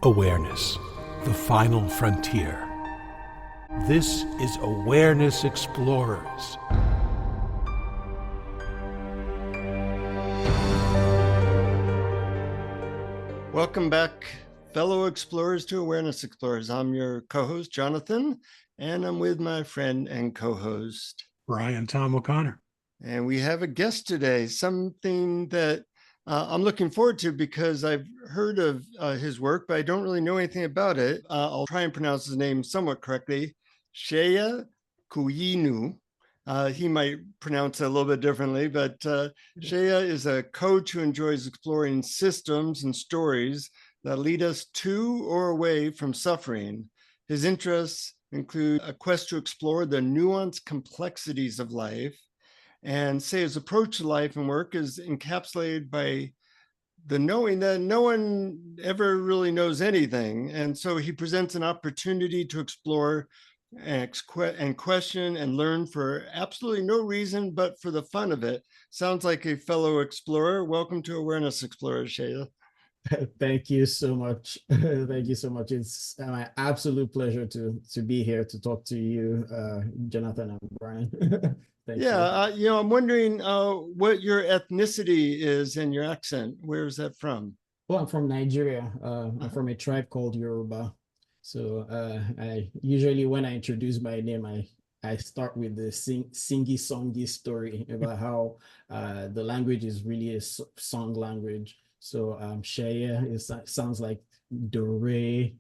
Awareness, the final frontier. This is Awareness Explorers. Welcome back, fellow explorers, to Awareness Explorers. I'm your co-host, Jonathan, and I'm with my friend and co-host, Brian Tom O'Connor. And we have a guest today, something that I'm looking forward to because I've heard of his work, but I don't really know anything about it. I'll try and pronounce his name somewhat correctly. Seye Kuyinu. He might pronounce it a little bit differently, but Seye is a coach who enjoys exploring systems and stories that lead us to or away from suffering. His interests include a quest to explore the nuanced complexities of life, and Seye's approach to life and work is encapsulated by the knowing that no one ever really knows anything. And so he presents an opportunity to explore and question and learn for absolutely no reason, but for the fun of it. Sounds like a fellow explorer. Welcome to Awareness Explorers, Seye. Thank you so much. Thank you so much. It's my absolute pleasure to be here to talk to you, Jonathan and Brian. Thank you. I'm wondering what your ethnicity is and your accent. Where is that from? Well, I'm from Nigeria. I'm from a tribe called Yoruba. So I usually, when I introduce my name, I start with the singy-songy story about how the language is really a song language. So Seye, sounds like Dore,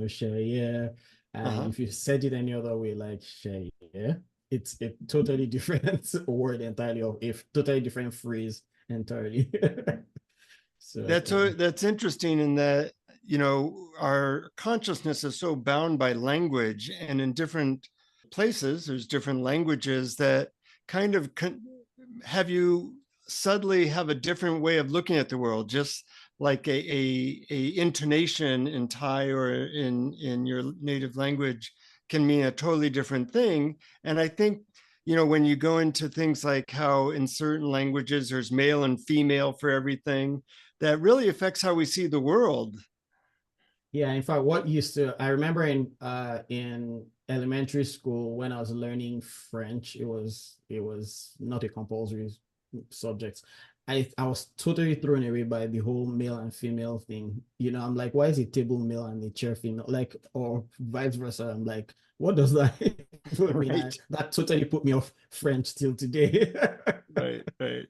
Seye. And if you said it any other way, like Seye, it's a totally different word entirely, or a totally different phrase entirely. So that's interesting in that, our consciousness is so bound by language, and in different places, there's different languages that kind of have you suddenly have a different way of looking at the world, just like a intonation in Thai or in your native language can mean a totally different thing. And I think, when you go into things like how in certain languages there's male and female for everything, that really affects how we see the world. Yeah, in fact, I remember in elementary school when I was learning French, it was not a compulsory subject. I was totally thrown away by the whole male and female thing. I'm like, why is a table male and a chair female? Like, or vice versa. I'm like, what does that mean? Right. That totally put me off French till today. Right.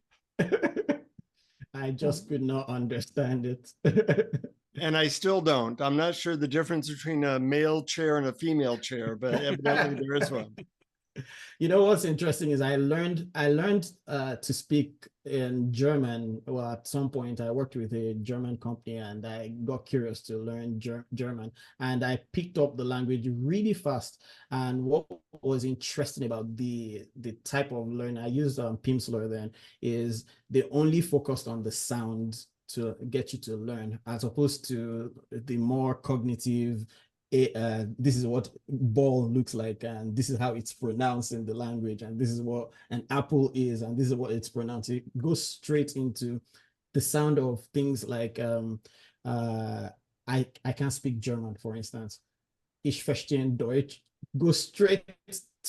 I just could not understand it. And I still don't. I'm not sure the difference between a male chair and a female chair, but evidently there is one. What's interesting is I learned to speak in German. Well, at some point I worked with a German company and I got curious to learn German, and I picked up the language really fast. And what was interesting about the type of learning I used, Pimsleur then, is they only focused on the sound to get you to learn, as opposed to the more cognitive, this is what ball looks like, and this is how it's pronounced in the language, and this is what an apple is, and this is what it's pronounced. It goes straight into the sound of things like I can't speak German, for instance. Ich verstehe Deutsch. Go straight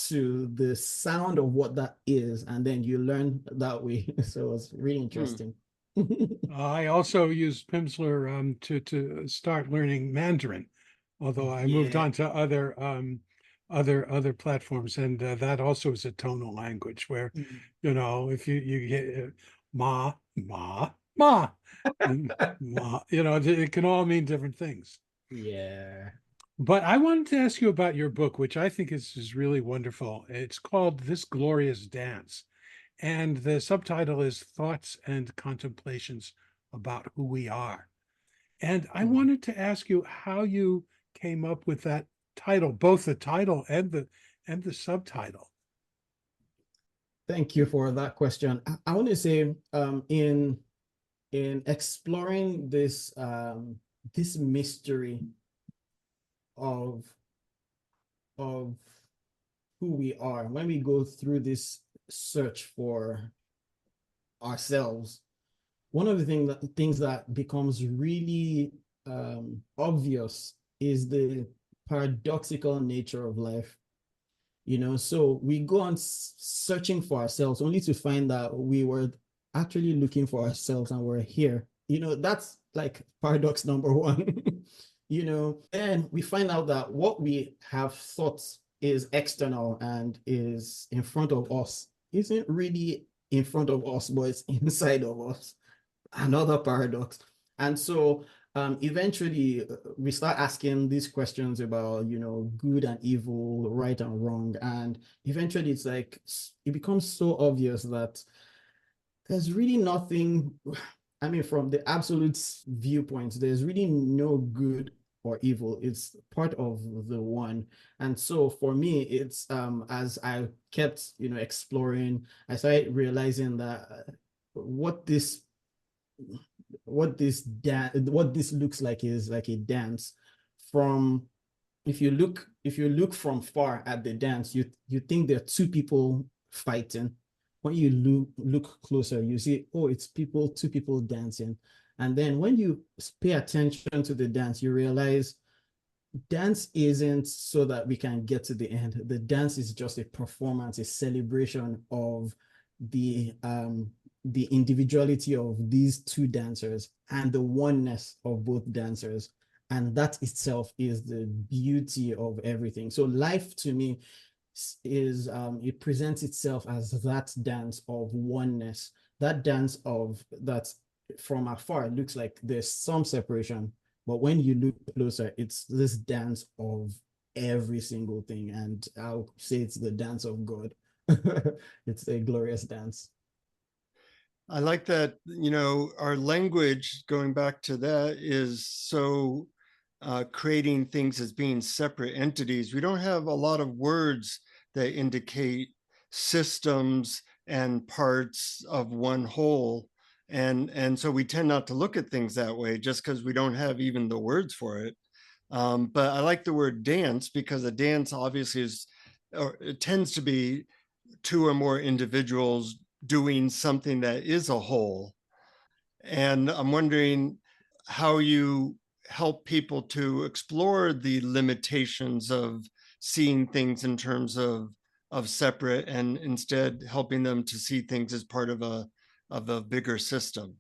to the sound of what that is, and then you learn that way. So it's really interesting. I also used Pimsleur to start learning Mandarin, although I moved on to other platforms, and that also is a tonal language where, if you get ma, and ma, it can all mean different things. Yeah. But I wanted to ask you about your book, which I think is really wonderful. It's called This Glorious Dance, and the subtitle is Thoughts and Contemplations About Who We Are. And I wanted to ask you how you came up with that title, both the title and the subtitle. Thank you for that question. I want to say, in exploring this mystery of who we are, when we go through this search for ourselves, one of the things that becomes really obvious is the paradoxical nature of life. So we go on searching for ourselves only to find that we were actually looking for ourselves and we're here. That's like paradox number one. And we find out that what we have thought is external and is in front of us isn't really in front of us, but it's inside of us. Another paradox. And so eventually we start asking these questions about, good and evil, right and wrong. And eventually it's like, it becomes so obvious that there's really nothing, I mean, from the absolute viewpoint, there's really no good or evil. It's part of the one. And so for me, it's as I kept, exploring, I started realizing that what this looks like is like a dance. From if you look from far at the dance, you think there are two people fighting. When you look closer, you see, oh, it's two people dancing. And then when you pay attention to the dance, you realize dance isn't so that we can get to the end. The dance is just a performance, a celebration of the individuality of these two dancers and the oneness of both dancers. And that itself is the beauty of everything. So life to me is it presents itself as that dance of oneness, that dance of that from afar it looks like there's some separation, but when you look closer, it's this dance of every single thing. And I'll say it's the dance of God. It's a glorious dance. I like that, our language, going back to that, is so creating things as being separate entities. We don't have a lot of words that indicate systems and parts of one whole. And so we tend not to look at things that way just because we don't have even the words for it. But I like the word dance because a dance obviously it tends to be two or more individuals doing something that is a whole. And I'm wondering how you help people to explore the limitations of seeing things in terms of separate, and instead helping them to see things as part of a bigger system.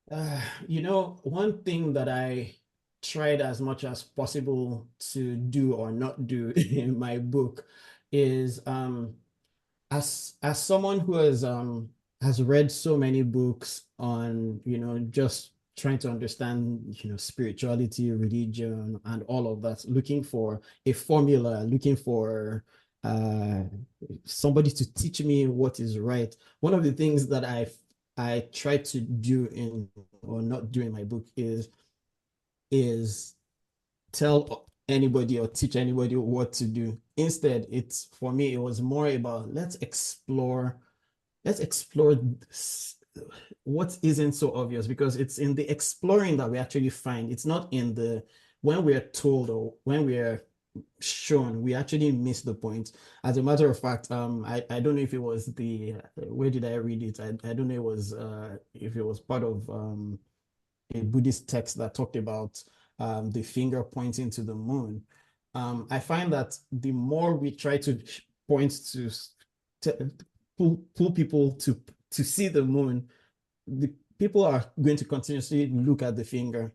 One thing that I tried as much as possible to do or not do in my book is as someone who has read so many books on, just trying to understand, spirituality, religion, and all of that, looking for a formula, looking for uh somebody to teach me what is right. One of the things that I try to do in or not do in my book is tell anybody or teach anybody what to do. Instead, it's for me, it was more about let's explore what isn't so obvious, because it's in the exploring that we actually find. It's not in the when we are told or when we are shown, we actually miss the point. As a matter of fact, I don't know if it was where did I read it? I don't know it was if it was part of a Buddhist text that talked about the finger pointing to the moon. I find that the more we try to point to pull people to see the moon, the people are going to continuously look at the finger.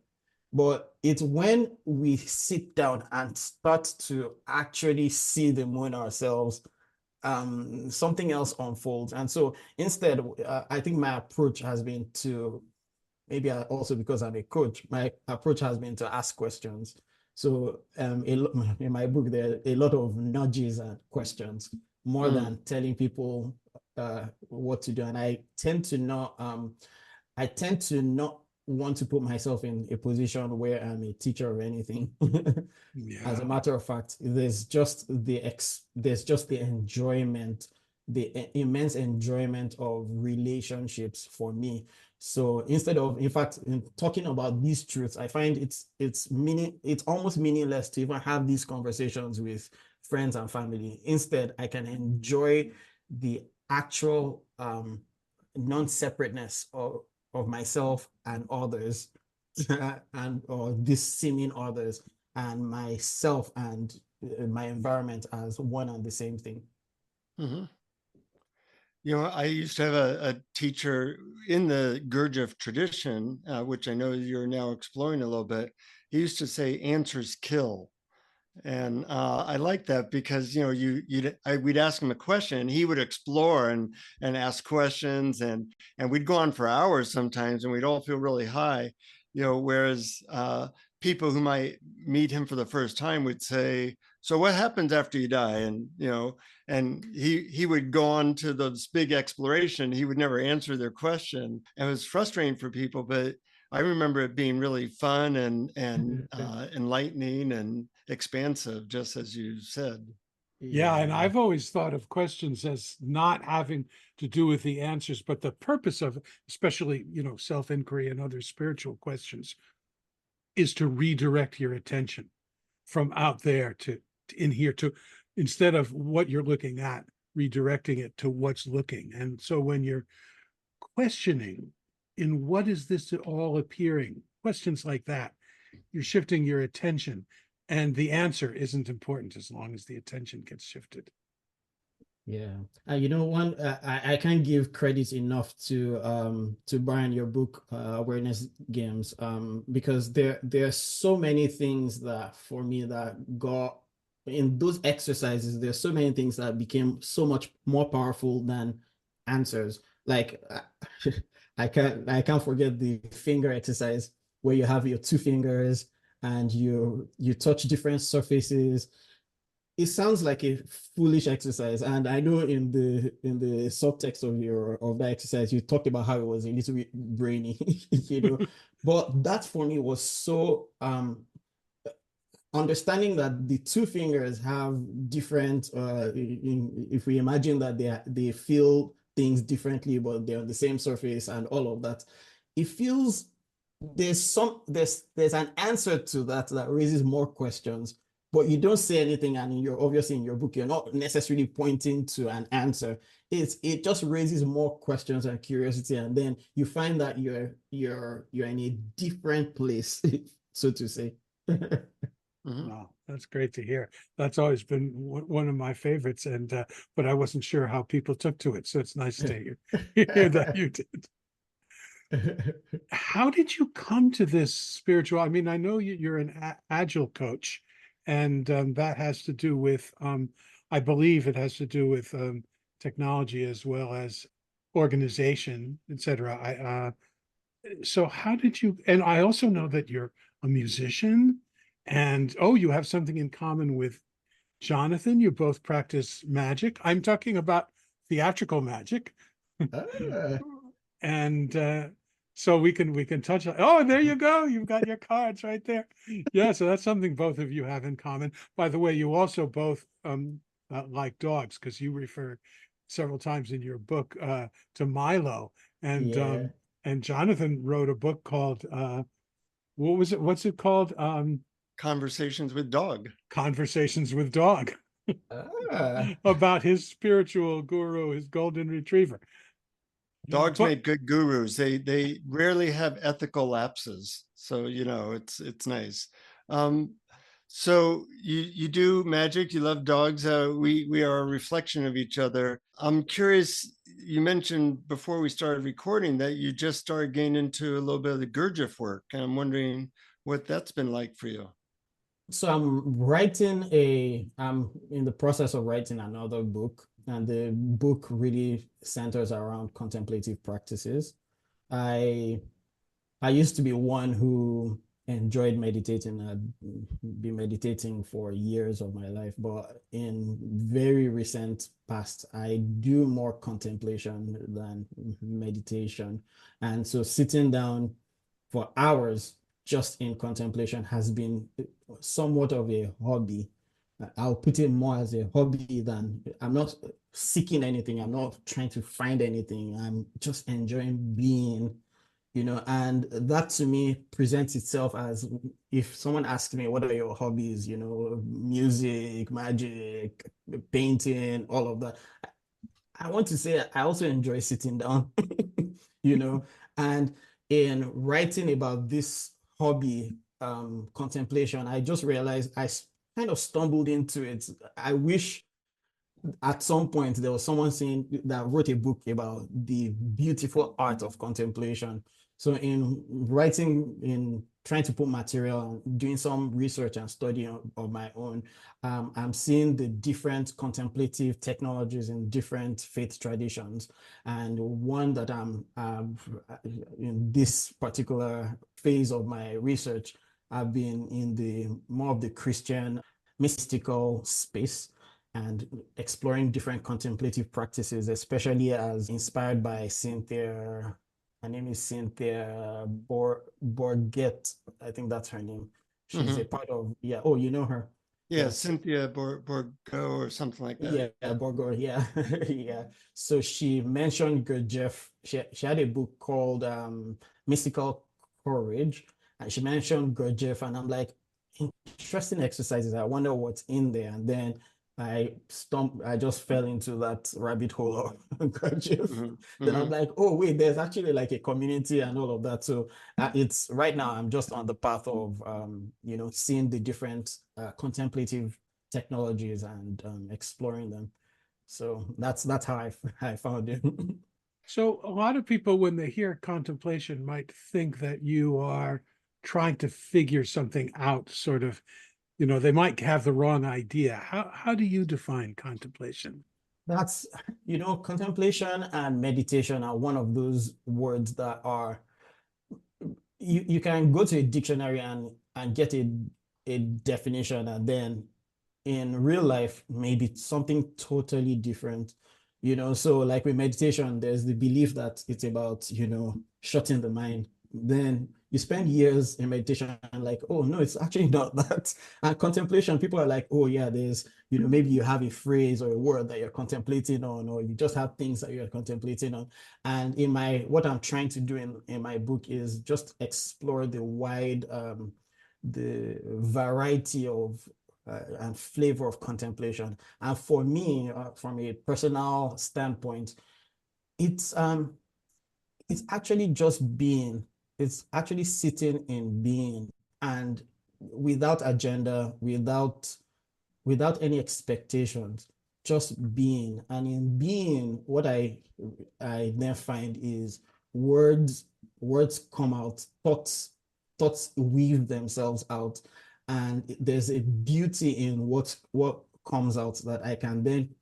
But it's when we sit down and start to actually see the moon ourselves, something else unfolds. And so instead, I think my approach has been to, maybe also because I'm a coach, my approach has been to ask questions. So in my book, there are a lot of nudges and questions more than telling people what to do. And I tend to not want to put myself in a position where I'm a teacher or anything. Yeah. As a matter of fact, there's just the enjoyment, the immense enjoyment of relationships for me. So instead of, in fact, in talking about these truths, I find it's almost meaningless to even have these conversations with friends and family. Instead, I can enjoy the actual non-separateness of myself and others and or these seeming others and myself and my environment as one and the same thing. Mm-hmm. You know, I used to have a teacher in the Gurdjieff tradition, which I know you're now exploring a little bit. He used to say, "Answers kill." And I like that because, you know, we'd ask him a question and he would explore and ask questions, and we'd go on for hours sometimes, and we'd all feel really high, you know, whereas people who might meet him for the first time would say, "So what happens after you die?" And, you know, and he would go on to this big exploration. He would never answer their question. And it was frustrating for people, but I remember it being really fun and enlightening and expansive, just as you said. Yeah, and Yeah. I've always thought of questions as not having to do with the answers, but the purpose of, especially, you know, self-inquiry and other spiritual questions, is to redirect your attention from out there to in here, to instead of what you're looking at, redirecting it to what's looking. And so when you're questioning, in what is this all appearing, questions like that, you're shifting your attention, and the answer isn't important as long as the attention gets shifted. Yeah. You know, I can't give credit enough to Brian, your book, Awareness Games, because there are so many things that for me that got in those exercises. There's so many things that became so much more powerful than answers. Like I can't forget the finger exercise where you have your two fingers and you touch different surfaces. It sounds like a foolish exercise, and I know in the subtext of that exercise you talked about how it was a little bit brainy, you know, but that for me was so understanding that the two fingers have different if we imagine that they feel things differently but they're on the same surface and all of that, it feels there's an answer to that raises more questions, but you don't say anything, and you're obviously in your book you're not necessarily pointing to an answer. It just raises more questions and curiosity, and then you find that you're in a different place, so to say. Mm-hmm. Wow, that's great to hear. That's always been one of my favorites, and but I wasn't sure how people took to it, so it's nice to hear that you did. How did you come to this spiritual? I mean, I know you're an agile coach, and that has to do with, I believe it has to do with technology as well as organization, etc. So how did you? And I also know that you're a musician, and oh, you have something in common with Jonathan. You both practice magic. I'm talking about theatrical magic. Ah, And so we can touch on, oh, there you go, you've got your cards right there. Yeah, so that's something both of you have in common. By the way, you also both like dogs, because you refer several times in your book to Milo, yeah. and Jonathan wrote a book called what was it, what's it called, Conversations with Dog. Conversations with Dog, Ah, about his spiritual guru, his golden retriever. Dogs But make good gurus. They rarely have ethical lapses, so you know it's nice. Um, so you do magic. You love dogs. We are a reflection of each other. I'm curious. You mentioned before we started recording that you just started getting into a little bit of the Gurdjieff work, and I'm wondering what that's been like for you. so I'm in the process of writing another book, and the book really centers around contemplative practices. I I used to be one who enjoyed meditating. I'd been meditating for years of my life, but in very recent past, I do more contemplation than meditation. And so sitting down for hours just in contemplation has been somewhat of a hobby. I'll put it more as a hobby than I'm not seeking anything. I'm not trying to find anything. I'm just enjoying being, and that to me presents itself as, if someone asks me what are your hobbies, music, magic, painting, all of that, I want to say I also enjoy sitting down, you know, and in writing about this hobby, contemplation, I just realized kind of stumbled into it. I wish at some point there was someone saying that wrote a book about the beautiful art of contemplation. So in writing, in trying to put material, doing some research and study of my own, I'm seeing the different contemplative technologies in different faith traditions. And one that I'm in this particular phase of my research, I've been in the more of the Christian mystical space and exploring different contemplative practices, especially as inspired by Cynthia. Her name is Cynthia Borget. I think that's her name. She's a part of, yeah. Oh, you know her. Yeah, Yes. Cynthia Borgo or something like that. Yeah, Borgo, yeah. Yeah. So she mentioned Gurdjieff. She had a book called Mystical Courage, and she mentioned Gurdjieff, and I'm like, interesting exercises. I wonder what's in there. And then I just fell into that rabbit hole of Gurdjieff. Then I'm like, oh wait, there's actually like a community and all of that. So it's right now I'm just on the path of seeing the different contemplative technologies and exploring them. So that's how I found it. So a lot of people, when they hear contemplation, might think that you are trying to figure something out, sort of, they might have the wrong idea. How do you define contemplation? That's, contemplation and meditation are one of those words that are, you can go to a dictionary and get a definition, and then in real life, maybe something totally different. So like with meditation, there's the belief that it's about, shutting the mind. Then you spend years in meditation and like, oh no, it's actually not that. And contemplation, people are like, oh yeah, there's, maybe you have a phrase or a word that you're contemplating on, or you just have things that you're contemplating on. And what I'm trying to do in my book is just explore the variety of and flavor of contemplation. And for me, from a personal standpoint, it's actually just being. It's actually sitting in being, and without agenda, without any expectations, just being. And in being, what I then find is words come out, thoughts weave themselves out, and there's a beauty in what comes out that I can then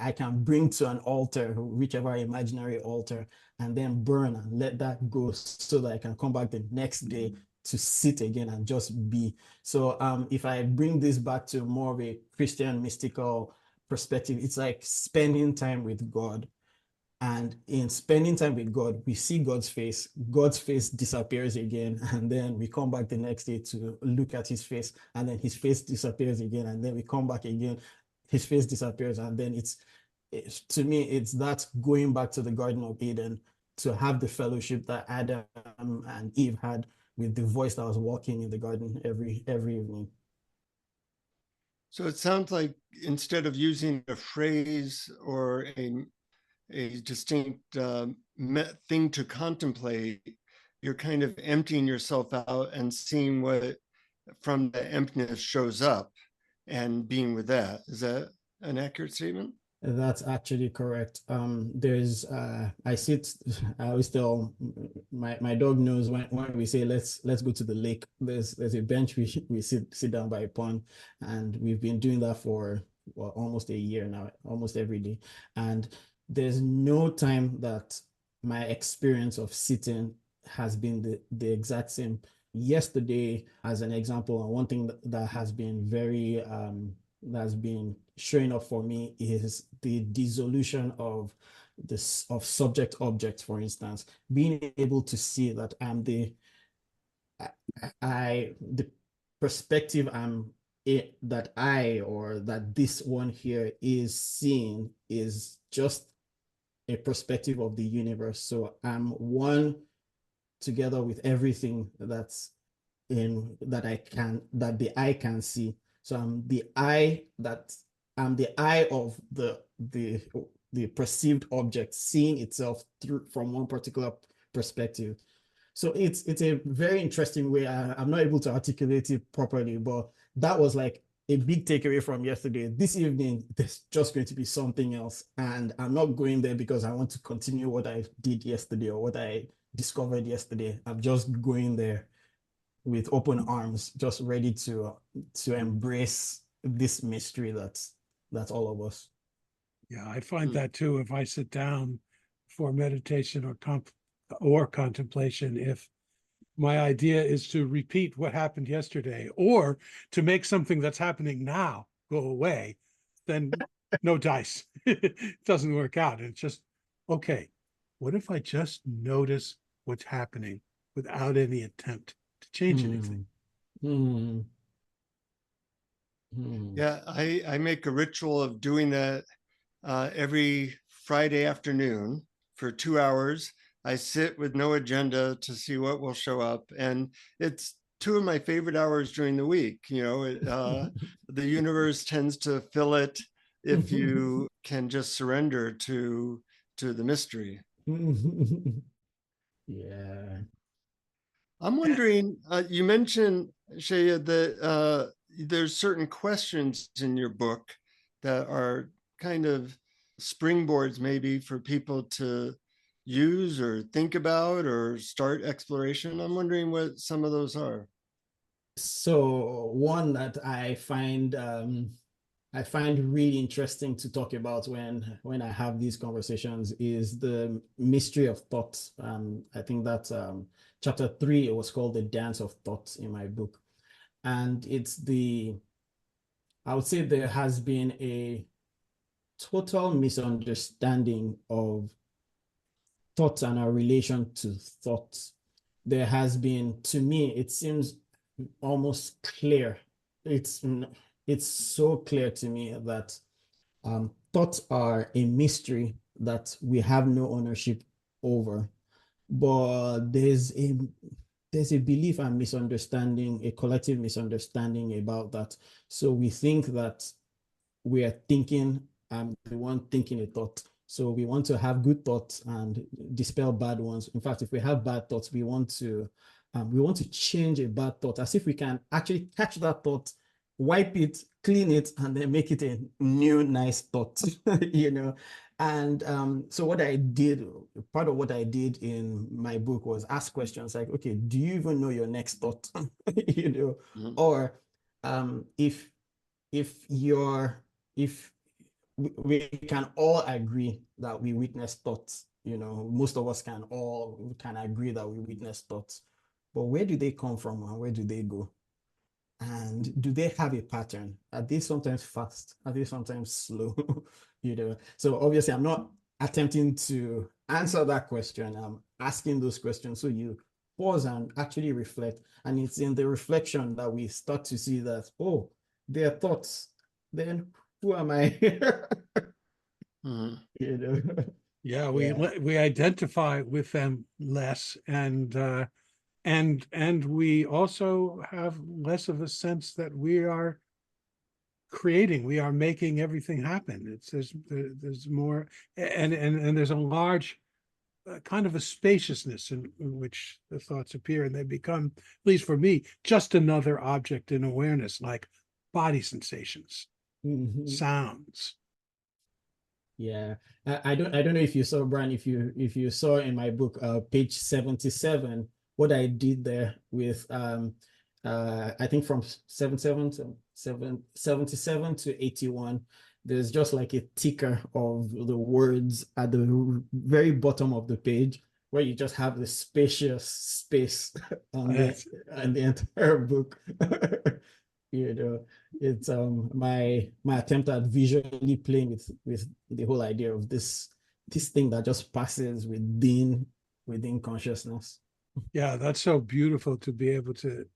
I can bring to an altar, whichever imaginary altar, and then burn and let that go so that I can come back the next day to sit again and just be. So if I bring this back to more of a Christian mystical perspective, it's like spending time with God. And in spending time with God, we see God's face disappears again. And then we come back the next day to look at his face, and then his face disappears again. And then we come back again, his face disappears. And then it's to me, it's that going back to the Garden of Eden to have the fellowship that Adam and Eve had with the voice that was walking in the garden every evening. So it sounds like instead of using a phrase or a distinct thing to contemplate, you're kind of emptying yourself out and seeing what from the emptiness shows up and being with that. Is that an accurate statement? That's actually correct. There's I always tell my dog knows when we say let's go to the lake. There's a bench we sit down by a pond, and we've been doing that for almost a year now, almost every day. And there's no time that my experience of sitting has been the exact same. Yesterday, as an example, and one thing that has been that's been showing up for me is the dissolution of subject object, for instance, being able to see that I'm the perspective that this one here is seeing is just a perspective of the universe. So I'm one together with everything that the eye can see. So I'm the eye of the perceived object seeing itself from one particular perspective. So it's a very interesting way. I'm not able to articulate it properly, but that was like a big takeaway from yesterday. This evening, there's just going to be something else. And I'm not going there because I want to continue what I did yesterday or what I discovered yesterday. I'm just going there with open arms, just ready to embrace this mystery that's all of us. Yeah, I find Mm. that too. If I sit down for meditation or contemplation, if my idea is to repeat what happened yesterday or to make something that's happening now go away, then no dice. It doesn't work out. It's just, okay, what if I just notice what's happening without any attempt to change anything? Hmm. Hmm. Yeah, I make a ritual of doing that every Friday afternoon for 2 hours. I sit with no agenda to see what will show up, and it's two of my favorite hours during the week. The universe tends to fill it if you can just surrender to the mystery. Yeah. I'm wondering, you mentioned, Shaya, that there's certain questions in your book that are kind of springboards maybe for people to use or think about or start exploration. I'm wondering what some of those are. So one that I find really interesting to talk about when I have these conversations is the mystery of thoughts. I think that chapter 3, it was called The Dance of Thoughts in my book. And I would say there has been a total misunderstanding of thoughts and our relation to thoughts. There has been, to me, it seems almost clear. It's it's so clear to me that thoughts are a mystery that we have no ownership over. But there's a belief and misunderstanding, a collective misunderstanding about that. So we think that we are thinking, the one thinking a thought. So we want to have good thoughts and dispel bad ones. In fact, if we have bad thoughts, we want to change a bad thought as if we can actually catch that thought, wipe it, clean it, and then make it a new nice thought, you know. And so what I did, part of what I did in my book was ask questions like, okay, do you even know your next thought? You know, Mhm. or if you're if we can all agree that we witness thoughts, you know, most of us can agree that we witness thoughts, but where do they come from and where do they go? And do they have a pattern? Are they sometimes fast? Are they sometimes slow? You know, so obviously I'm not attempting to answer that question. I'm asking those questions so you pause and actually reflect. And it's in the reflection that we start to see that, oh, their thoughts. Then who am I? Mhm. You know? Yeah, Yeah. we identify with them less, and we also have less of a sense that we are creating, we are making everything happen. There's more, and there's a large kind of a spaciousness in which the thoughts appear, and they become, at least for me, just another object in awareness, like body sensations, Mhm. sounds. Yeah. I don't know if you saw, Brian, if you saw in my book, page 77, what I did there with I think from 77 to 81, there's just like a ticker of the words at the very bottom of the page where you just have the spacious space on That's, the entire book. You know, it's my attempt at visually playing with the whole idea of this thing that just passes within consciousness. yeah, that's so beautiful to be able to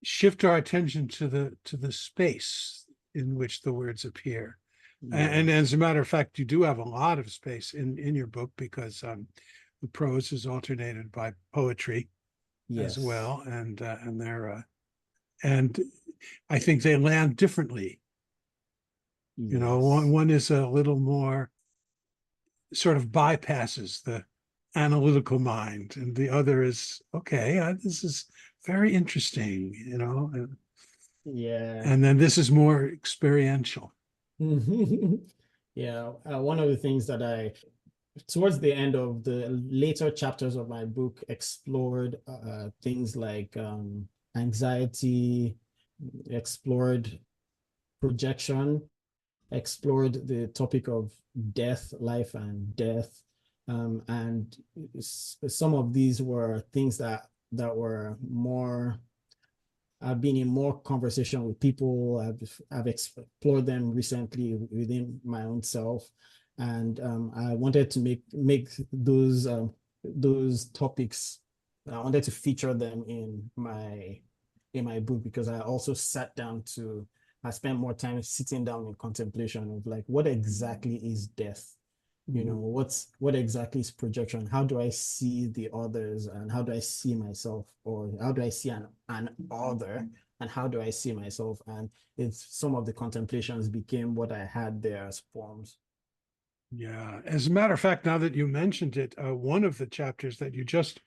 shift our attention to the space in which the words appear. And Yes. as a matter of fact, you do have a lot of space in your book because the prose is alternated by poetry as Yes. well, and I think they land differently. You know, Yes. one is a little more sort of bypasses analytical mind, and the other is, okay, this is very interesting, Yeah. and then this is more experiential. Yeah, one of the things that towards the end of the later chapters of my book, explored things like anxiety, explored projection, explored the topic of death, life and death. And some of these were things that were more, I've been in more conversation with people. I've explored them recently within my own self, and I wanted to make those topics. I wanted to feature them in my book, because I also sat down to. I spent more time sitting down in contemplation of, like, what exactly is death? What exactly is projection? How do I see the others, and how do I see myself, or how do I see an other, and how do I see myself? And it's some of the contemplations became what I had there as forms. Yeah. As a matter of fact, now that you mentioned it, one of the chapters that you just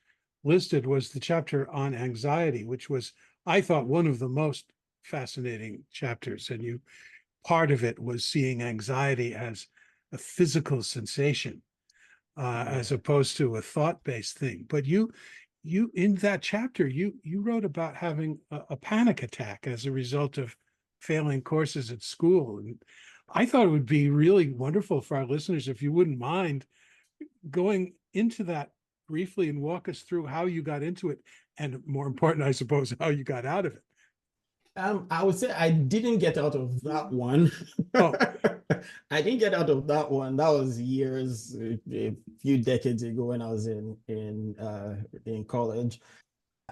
listed was the chapter on anxiety, which was, I thought, one of the most fascinating chapters. And part of it was seeing anxiety as a physical sensation, as opposed to a thought-based thing. But you in that chapter, you wrote about having a panic attack as a result of failing courses at school. And I thought it would be really wonderful for our listeners if you wouldn't mind going into that briefly and walk us through how you got into it, and more important, I suppose, how you got out of it. I would say I didn't get out of that one. Oh. I didn't get out of that one. That was years, a few decades ago, when I was in college.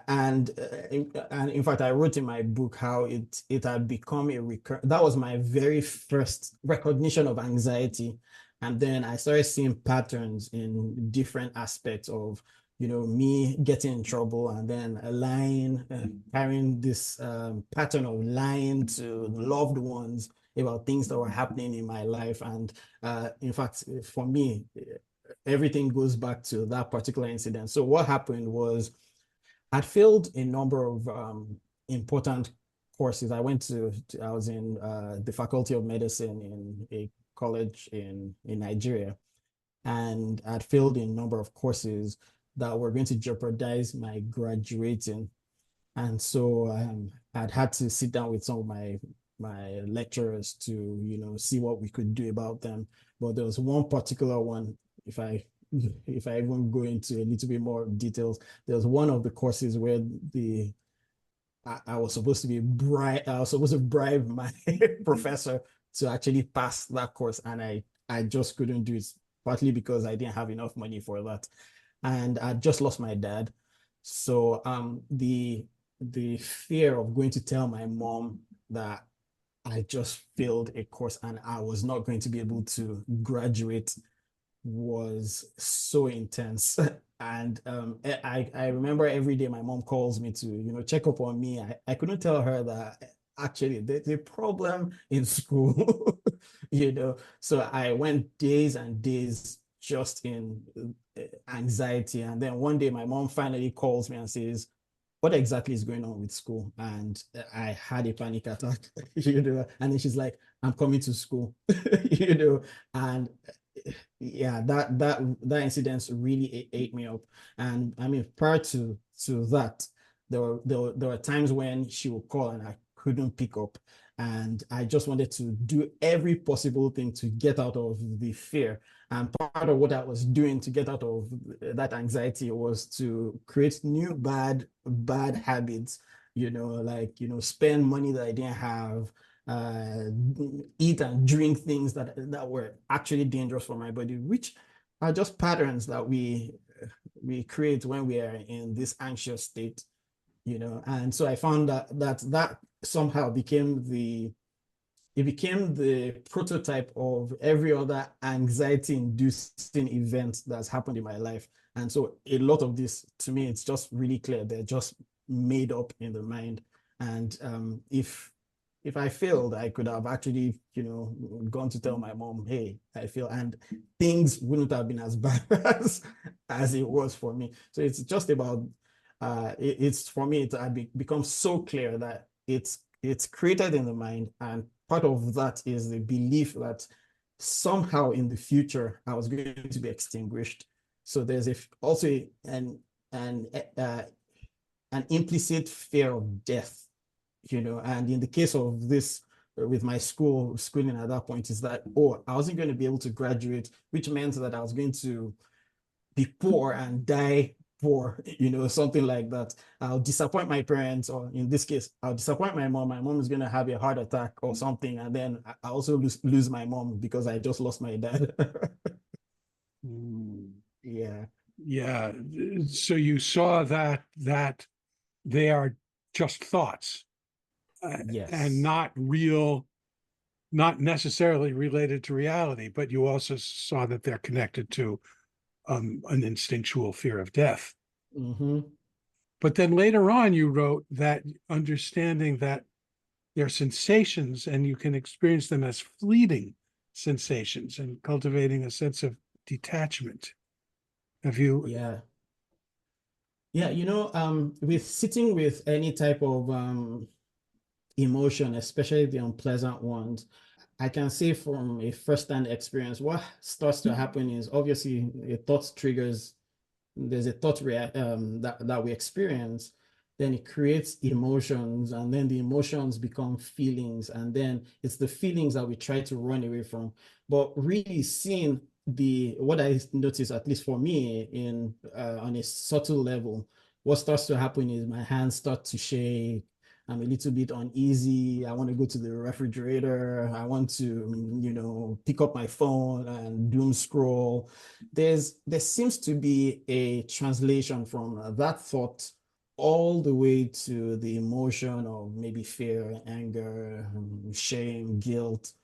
And in fact, I wrote in my book how it had become a recur. That was my very first recognition of anxiety, and then I started seeing patterns in different aspects of, me getting in trouble, and then lying, carrying this pattern of lying to loved ones about things that were happening in my life. And in fact, for me, everything goes back to that particular incident. So what happened was, I'd failed a number of important courses. I was in the Faculty of Medicine in a college in Nigeria, and I'd failed in a number of courses that were going to jeopardize my graduating. And so I'd had to sit down with some of my lecturers to, see what we could do about them. But there was one particular one, if I even go into a little bit more details, there was one of the courses where I was supposed to bribe my professor to actually pass that course, and I just couldn't do it, partly because I didn't have enough money for that, and I just lost my dad. So the fear of going to tell my mom that I just failed a course and I was not going to be able to graduate was so intense. And I remember every day my mom calls me to, check up on me. I couldn't tell her that actually the problem in school, So I went days and days just in anxiety. And then one day my mom finally calls me and says, what exactly is going on with school? And I had a panic attack, and then she's like, I'm coming to school, and yeah, that incident really ate me up. And I mean, prior to that, there were times when she would call and I couldn't pick up, and I just wanted to do every possible thing to get out of the fear. And part of what I was doing to get out of that anxiety was to create new bad habits, spend money that I didn't have, eat and drink things that were actually dangerous for my body, which are just patterns that we create when we are in this anxious state, And so I found that somehow became the prototype of every other anxiety-inducing event that's happened in my life. And so a lot of this, to me, it's just really clear. They're just made up in the mind. And if if I failed, I could have actually, gone to tell my mom, hey, I failed, and things wouldn't have been as bad as it was for me. So it's just about, it's for me, become so clear that it's created in the mind, and part of that is the belief that somehow in the future I was going to be extinguished. So there's also an uh, an implicit fear of death, and in the case of this with my schooling at that point is that, oh, I wasn't going to be able to graduate, which meant that I was going to be poor and die poor, something like that. I'll disappoint my parents, or in this case, I'll disappoint my mom. My mom is going to have a heart attack or something, and then I also lose my mom because I just lost my dad. Yeah. Yeah. So you saw that they are just thoughts, Yes. and not real, not necessarily related to reality, but you also saw that they're connected to an instinctual fear of death. Mm-hmm. But then later on, you wrote that understanding that they're sensations and you can experience them as fleeting sensations, and cultivating a sense of detachment. Have you? Yeah. Yeah, with sitting with any type of emotion, especially the unpleasant ones, I can say from a first-hand experience, what starts to happen is obviously a thought triggers, there's a thought that we experience, then it creates emotions, and then the emotions become feelings, and then it's the feelings that we try to run away from. But really seeing what I notice, at least for me, on a subtle level, what starts to happen is my hands start to shake. I'm a little bit uneasy. I want to go to the refrigerator. I want to, pick up my phone and doom scroll. There seems to be a translation from that thought all the way to the emotion of maybe fear, anger, shame, guilt.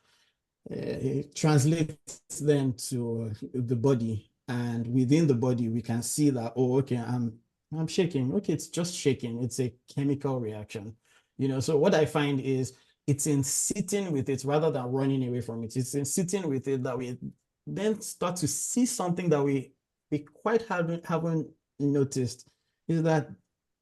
It translates then to the body, and within the body we can see that, oh, okay, I'm shaking. Okay, it's just shaking. It's a chemical reaction. So what I find is it's in sitting with it rather than running away from it. It's in sitting with it that we then start to see something that we quite haven't noticed, is that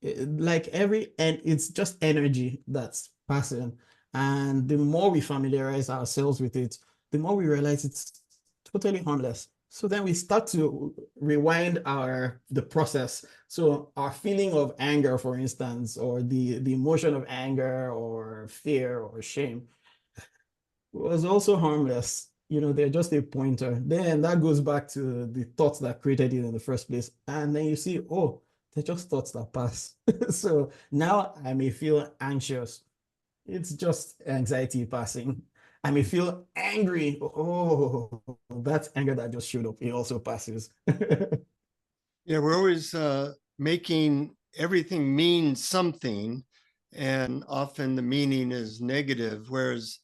and it's just energy that's passing. And the more we familiarize ourselves with it, the more we realize it's totally harmless. So then we start to rewind the process. So our feeling of anger, for instance, or the emotion of anger or fear or shame was also harmless. They're just a pointer. Then that goes back to the thoughts that created it in the first place. And then you see, oh, they're just thoughts that pass. So now I may feel anxious. It's just anxiety passing. I may feel angry. Oh, that's anger that just showed up. It also passes. Yeah, we're always making everything mean something, and often the meaning is negative. Whereas,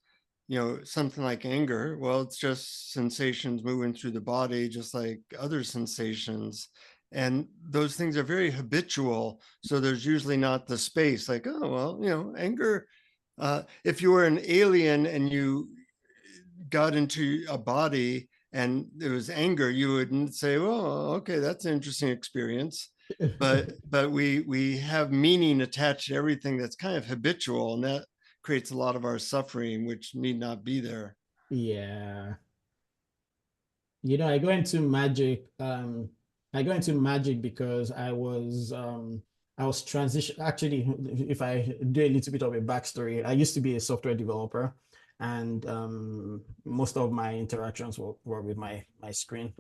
something like anger, well, it's just sensations moving through the body, just like other sensations. And those things are very habitual. So there's usually not the space like, oh, well, anger. If you were an alien and you got into a body and there was anger, you wouldn't say, well, okay, that's an interesting experience. But we have meaning attached to everything that's kind of habitual, and that creates a lot of our suffering, which need not be there. Yeah. I go into magic. I go into magic because I was transition. Actually, if I do a little bit of a backstory, I used to be a software developer, and most of my interactions were with my screen,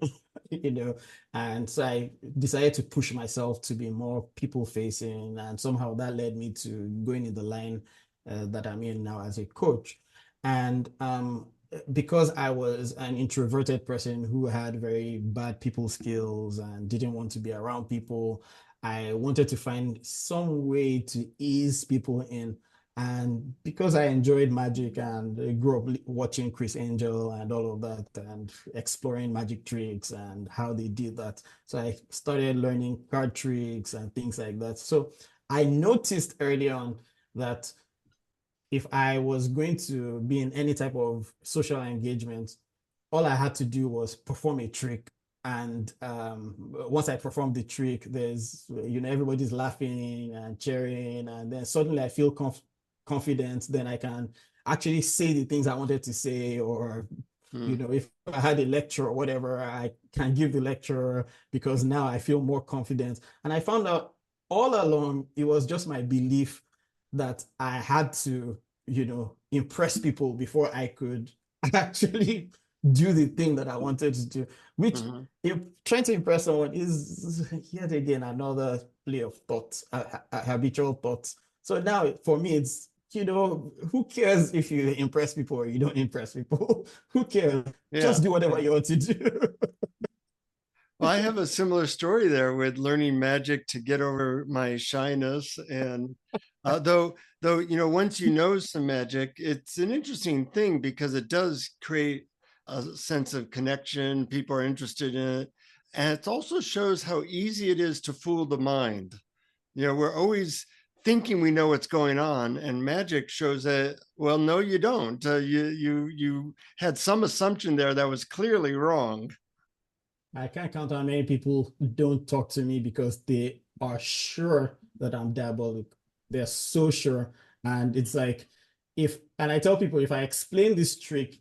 and so I decided to push myself to be more people facing, and somehow that led me to going in the line that I'm in now as a coach. And because I was an introverted person who had very bad people skills and didn't want to be around people, I wanted to find some way to ease people in. And because I enjoyed magic and grew up watching Chris Angel and all of that and exploring magic tricks and how they did that, so I started learning card tricks and things like that. So I noticed early on that if I was going to be in any type of social engagement, all I had to do was perform a trick. And once I perform the trick, there's, everybody's laughing and cheering. And then suddenly I feel confident. Then I can actually say the things I wanted to say. Or, if I had a lecture or whatever, I can give the lecture because now I feel more confident. And I found out all along, it was just my belief that I had to, impress people before I could actually do the thing that I wanted to do, which if trying to impress someone is yet again another play of thoughts, habitual thoughts. So now for me, it's, who cares if you impress people or you don't impress people? Who cares? Yeah. Just do whatever you want to do. Well, I have a similar story there with learning magic to get over my shyness. And though, once you know some magic, it's an interesting thing because it does create a sense of connection. People are interested in it. And it also shows how easy it is to fool the mind. We're always thinking we know what's going on, and magic shows that, well, no, you don't. You had some assumption there that was clearly wrong. I can't count how many people don't talk to me because they are sure that I'm diabolic. They're so sure. And it's like, and I tell people, if I explain this trick,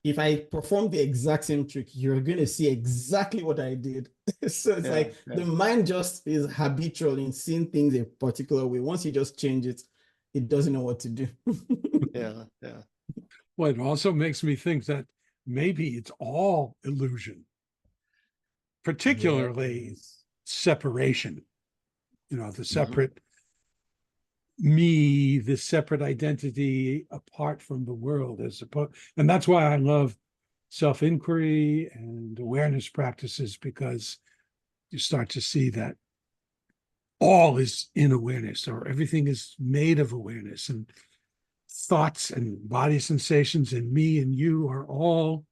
if I perform the exact same trick, you're going to see exactly what I did. So it's the mind just is habitual in seeing things a particular way. Once you just change it, it doesn't know what to do. Yeah. Well, it also makes me think that maybe it's all illusion, particularly Yes. separation, the separate me, the separate identity apart from the world as opposed. And that's why I love self-inquiry and awareness practices, because you start to see that all is in awareness, or everything is made of awareness, and thoughts and body sensations and me and you are all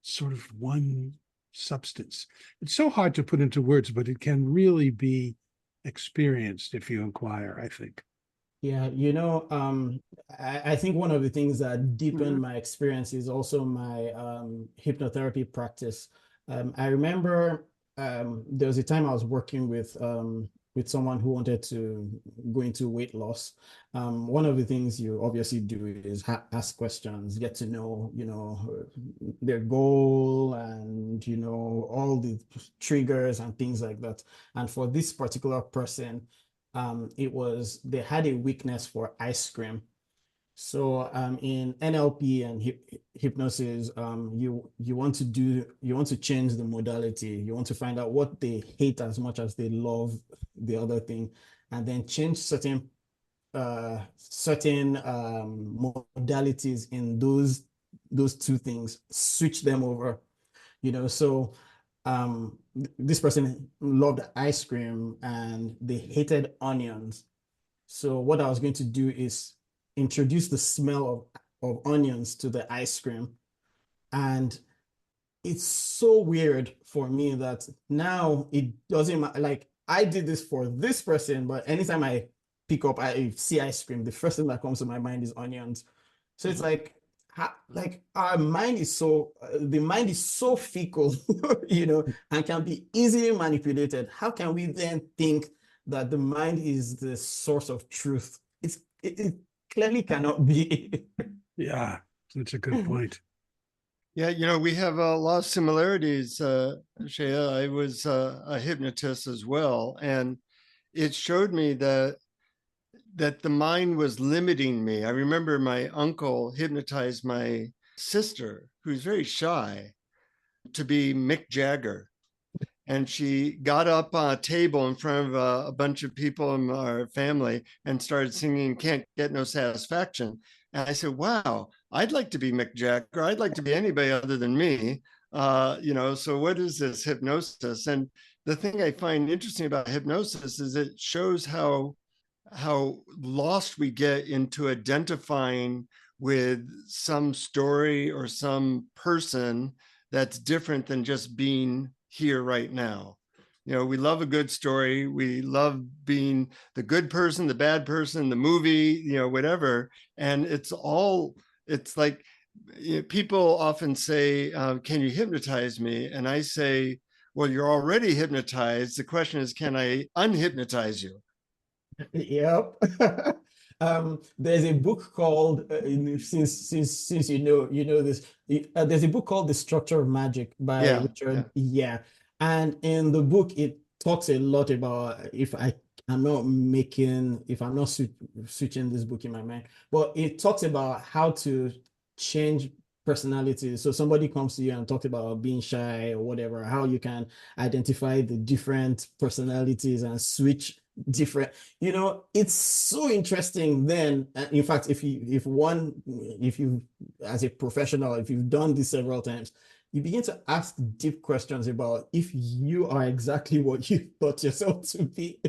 sort of one substance. It's so hard to put into words, but it can really be experienced if you inquire, I think. Yeah, I think one of the things that deepened my experience is also my hypnotherapy practice. I remember there was a time I was working with someone who wanted to go into weight loss. One of the things you obviously do is ask questions, get to know, their goal and, all the triggers and things like that. And for this particular person, they had a weakness for ice cream. So in NLP and hypnosis, you want to change the modality. You want to find out what they hate as much as they love the other thing, and then change certain modalities in those two things, switch them over. So this person loved ice cream and they hated onions. So what I was going to do is introduce the smell of onions to the ice cream. And it's so weird for me that now it doesn't matter. Like, I did this for this person, but anytime I I see ice cream, the first thing that comes to my mind is onions. So it's like our mind is the mind is so fickle, and can be easily manipulated. How can we then think that the mind is the source of truth? It clearly cannot be. Yeah, that's a good point. Yeah, we have a lot of similarities, Shaya. I was a hypnotist as well, and it showed me that the mind was limiting me. I remember my uncle hypnotized my sister, who's very shy, to be Mick Jagger. And she got up on a table in front of a bunch of people in our family and started singing Can't Get No Satisfaction. And I said, wow, I'd like to be Mick Jagger. I'd like to be anybody other than me. So what is this hypnosis? And the thing I find interesting about hypnosis is it shows how lost we get into identifying with some story or some person that's different than just being here right now. we love a good story. We love being the good person, the bad person, the movie, whatever. And it's like, people often say, can you hypnotize me? And I say, well, you're already hypnotized. The question is, can I unhypnotize you? Yep. There's a book called since you know this, there's a book called The Structure of Magic by Yeah, Richard. Yeah. And in the book it talks a lot about, if I'm not switching this book in my mind, but it talks about how to change personalities. So somebody comes to you and talks about being shy or whatever, how you can identify the different personalities and switch different, it's so interesting. Then in fact, if you as a professional, if you've done this several times, you begin to ask deep questions about if you are exactly what you thought yourself to be.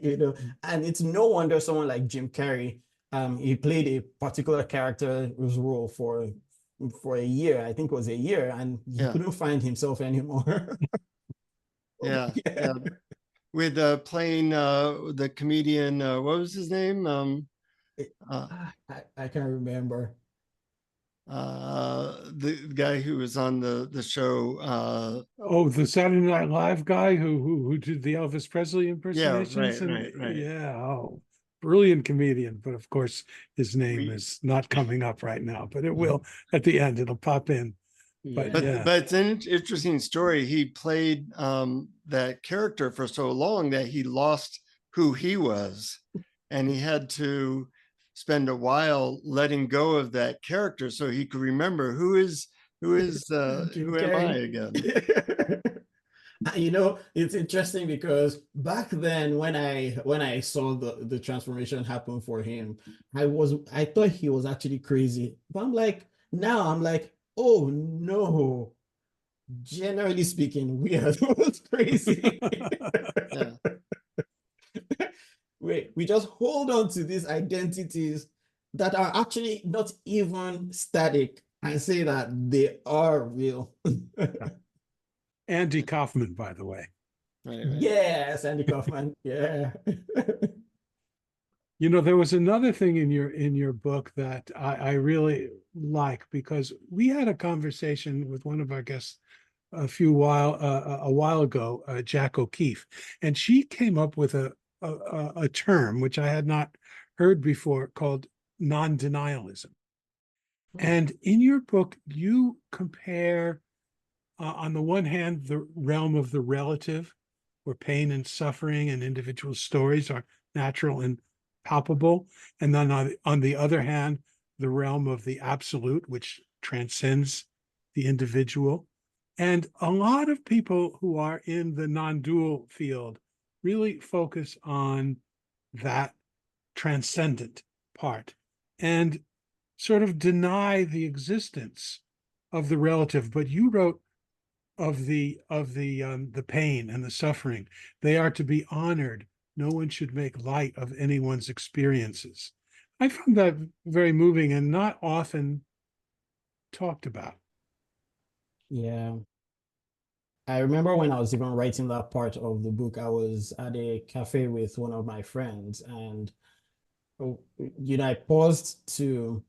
And it's no wonder someone like Jim Carrey, he played a particular character's role for a year. I think it was a year, and he couldn't find himself anymore. Yeah. With playing the comedian, what was his name? I can't remember. The guy who was on the show. The Saturday Night Live guy who did the Elvis Presley impersonations. Right. Yeah, brilliant comedian. But of course, his name is not coming up right now. But it will at the end. It'll pop in. Yeah. But it's an interesting story. He played that character for so long that he lost who he was, and he had to spend a while letting go of that character so he could remember who am I again. It's interesting because back then when I saw the transformation happen for him, I thought he was actually crazy. But now I'm like, oh no, generally speaking, we are the ones crazy. We just hold on to these identities that are actually not even static and say that they are real. Andy Kaufman, by the way. Right. Yes, Andy Kaufman. Yeah. There was another thing in your book that I really like, because we had a conversation with one of our guests a while ago, Jack O'Keefe, and she came up with a term which I had not heard before called non-denialism. And in your book, you compare, on the one hand, the realm of the relative, where pain and suffering and individual stories are natural and palpable. And then on the other hand, the realm of the absolute, which transcends the individual. And a lot of people who are in the non-dual field really focus on that transcendent part and sort of deny the existence of the relative. But you wrote of the pain and the suffering. They are to be honored. No one should make light of anyone's experiences. I found that very moving and not often talked about. Yeah. I remember when I was even writing that part of the book, I was at a cafe with one of my friends, and I paused to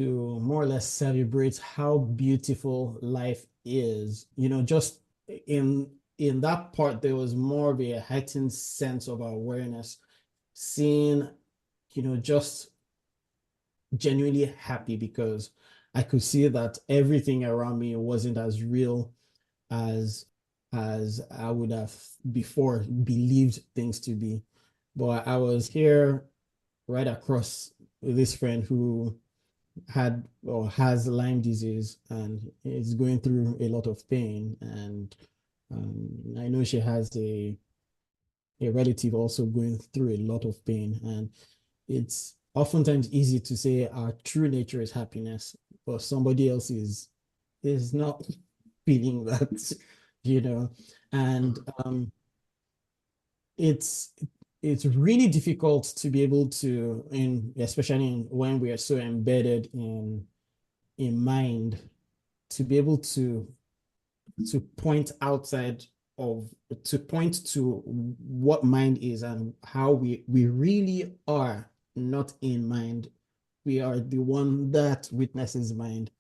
more or less celebrate how beautiful life is. Just in that part, there was more of a heightened sense of awareness, seeing, just genuinely happy because I could see that everything around me wasn't as real as I would have before believed things to be. But I was here right across with this friend who had or has Lyme disease and is going through a lot of pain. And I know she has a relative also going through a lot of pain. And it's oftentimes easy to say our true nature is happiness, but somebody else is not feeling that, and it's really difficult to be able to, especially when we are so embedded in mind, to be able to point outside to point to what mind is and how we really are not in mind. We are the one that witnesses mind.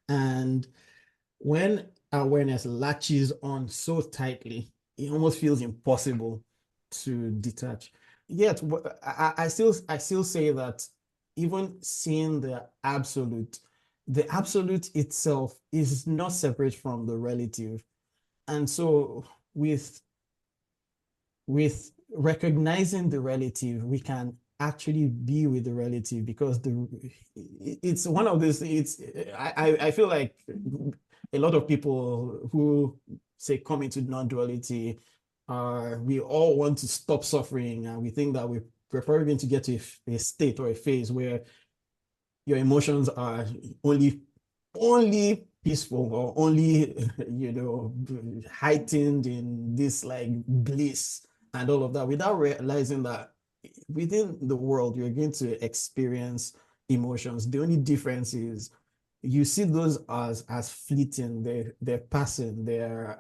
And when awareness latches on so tightly, it almost feels impossible to detach. Yet I still say that even seeing the absolute itself is not separate from the relative. And so with recognizing the relative, we can actually be with the relative, because it's one of these, I feel like a lot of people who say come into non-duality we all want to stop suffering, and we think that we're probably going to get to a state or a phase where your emotions are only peaceful, or only heightened in this like bliss and all of that, without realizing that within the world you're going to experience emotions. The only difference is you see those as fleeting. They're passing. They're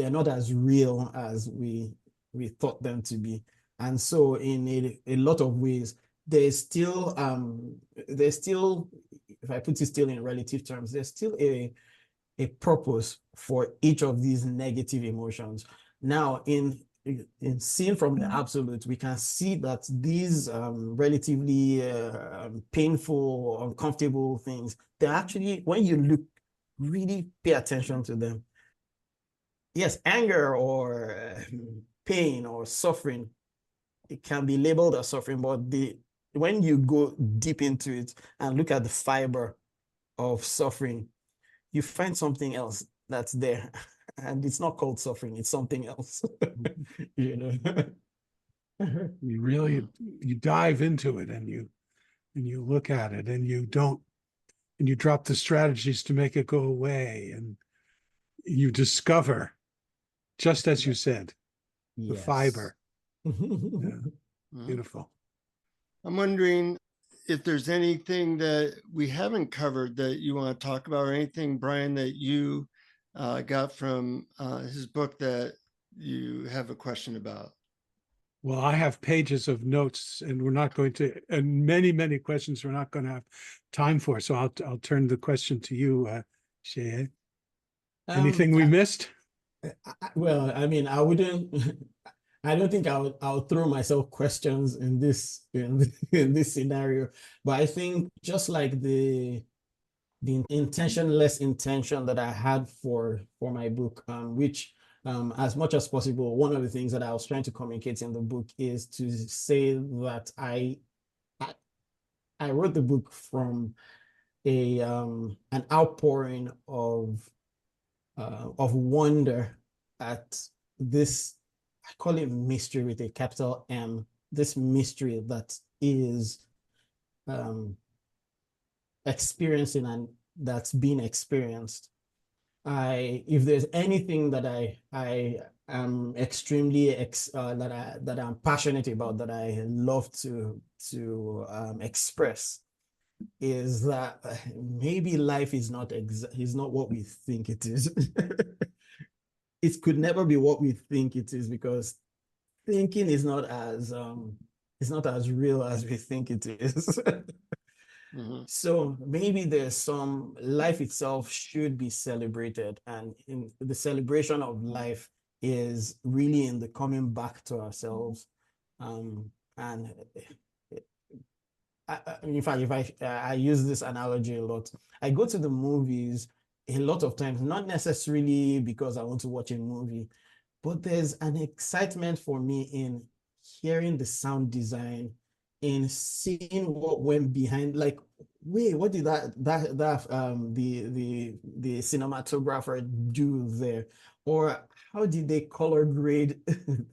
not as real as we thought them to be. And so in a lot of ways, there's still, if I put it still in relative terms, there's still a purpose for each of these negative emotions. Now, in seeing from the absolute, we can see that these relatively painful, uncomfortable things, they're actually, when you look, really pay attention to them. Yes, anger or pain or suffering, it can be labeled as suffering, but when you go deep into it and look at the fiber of suffering, you find something else that's there. And it's not called suffering, it's something else. You You dive into it, and you look at it, and you drop the strategies to make it go away, and you discover, just as you said, the fiber. Yeah. Beautiful. I'm wondering if there's anything that we haven't covered that you want to talk about, or anything, Brian, that you got from his book that you have a question about. Well, I have pages of notes, and we're not going to, and many questions we're not going to have time for. So I'll turn the question to you, Seye. Anything we missed? Well, I mean, I wouldn't. I don't think I'll throw myself questions in this scenario, but I think just like the intentionless intention that I had for my book, which as much as possible, one of the things that I was trying to communicate in the book is to say that I wrote the book from an outpouring of wonder at this, I call it mystery with a capital M, this mystery that is experiencing and that's being experienced. If there's anything that I am extremely that I'm passionate about, that I love to express, is that maybe life is not what we think it is. It could never be what we think it is, because thinking is not as real as we think it is. So maybe there's some, life itself should be celebrated, and in the celebration of life is really in the coming back to ourselves. And in fact, if I use this analogy a lot, I go to the movies a lot of times, not necessarily because I want to watch a movie, but there's an excitement for me in hearing the sound design, in seeing what went behind, like, wait, what did the cinematographer do there? Or how did they color grade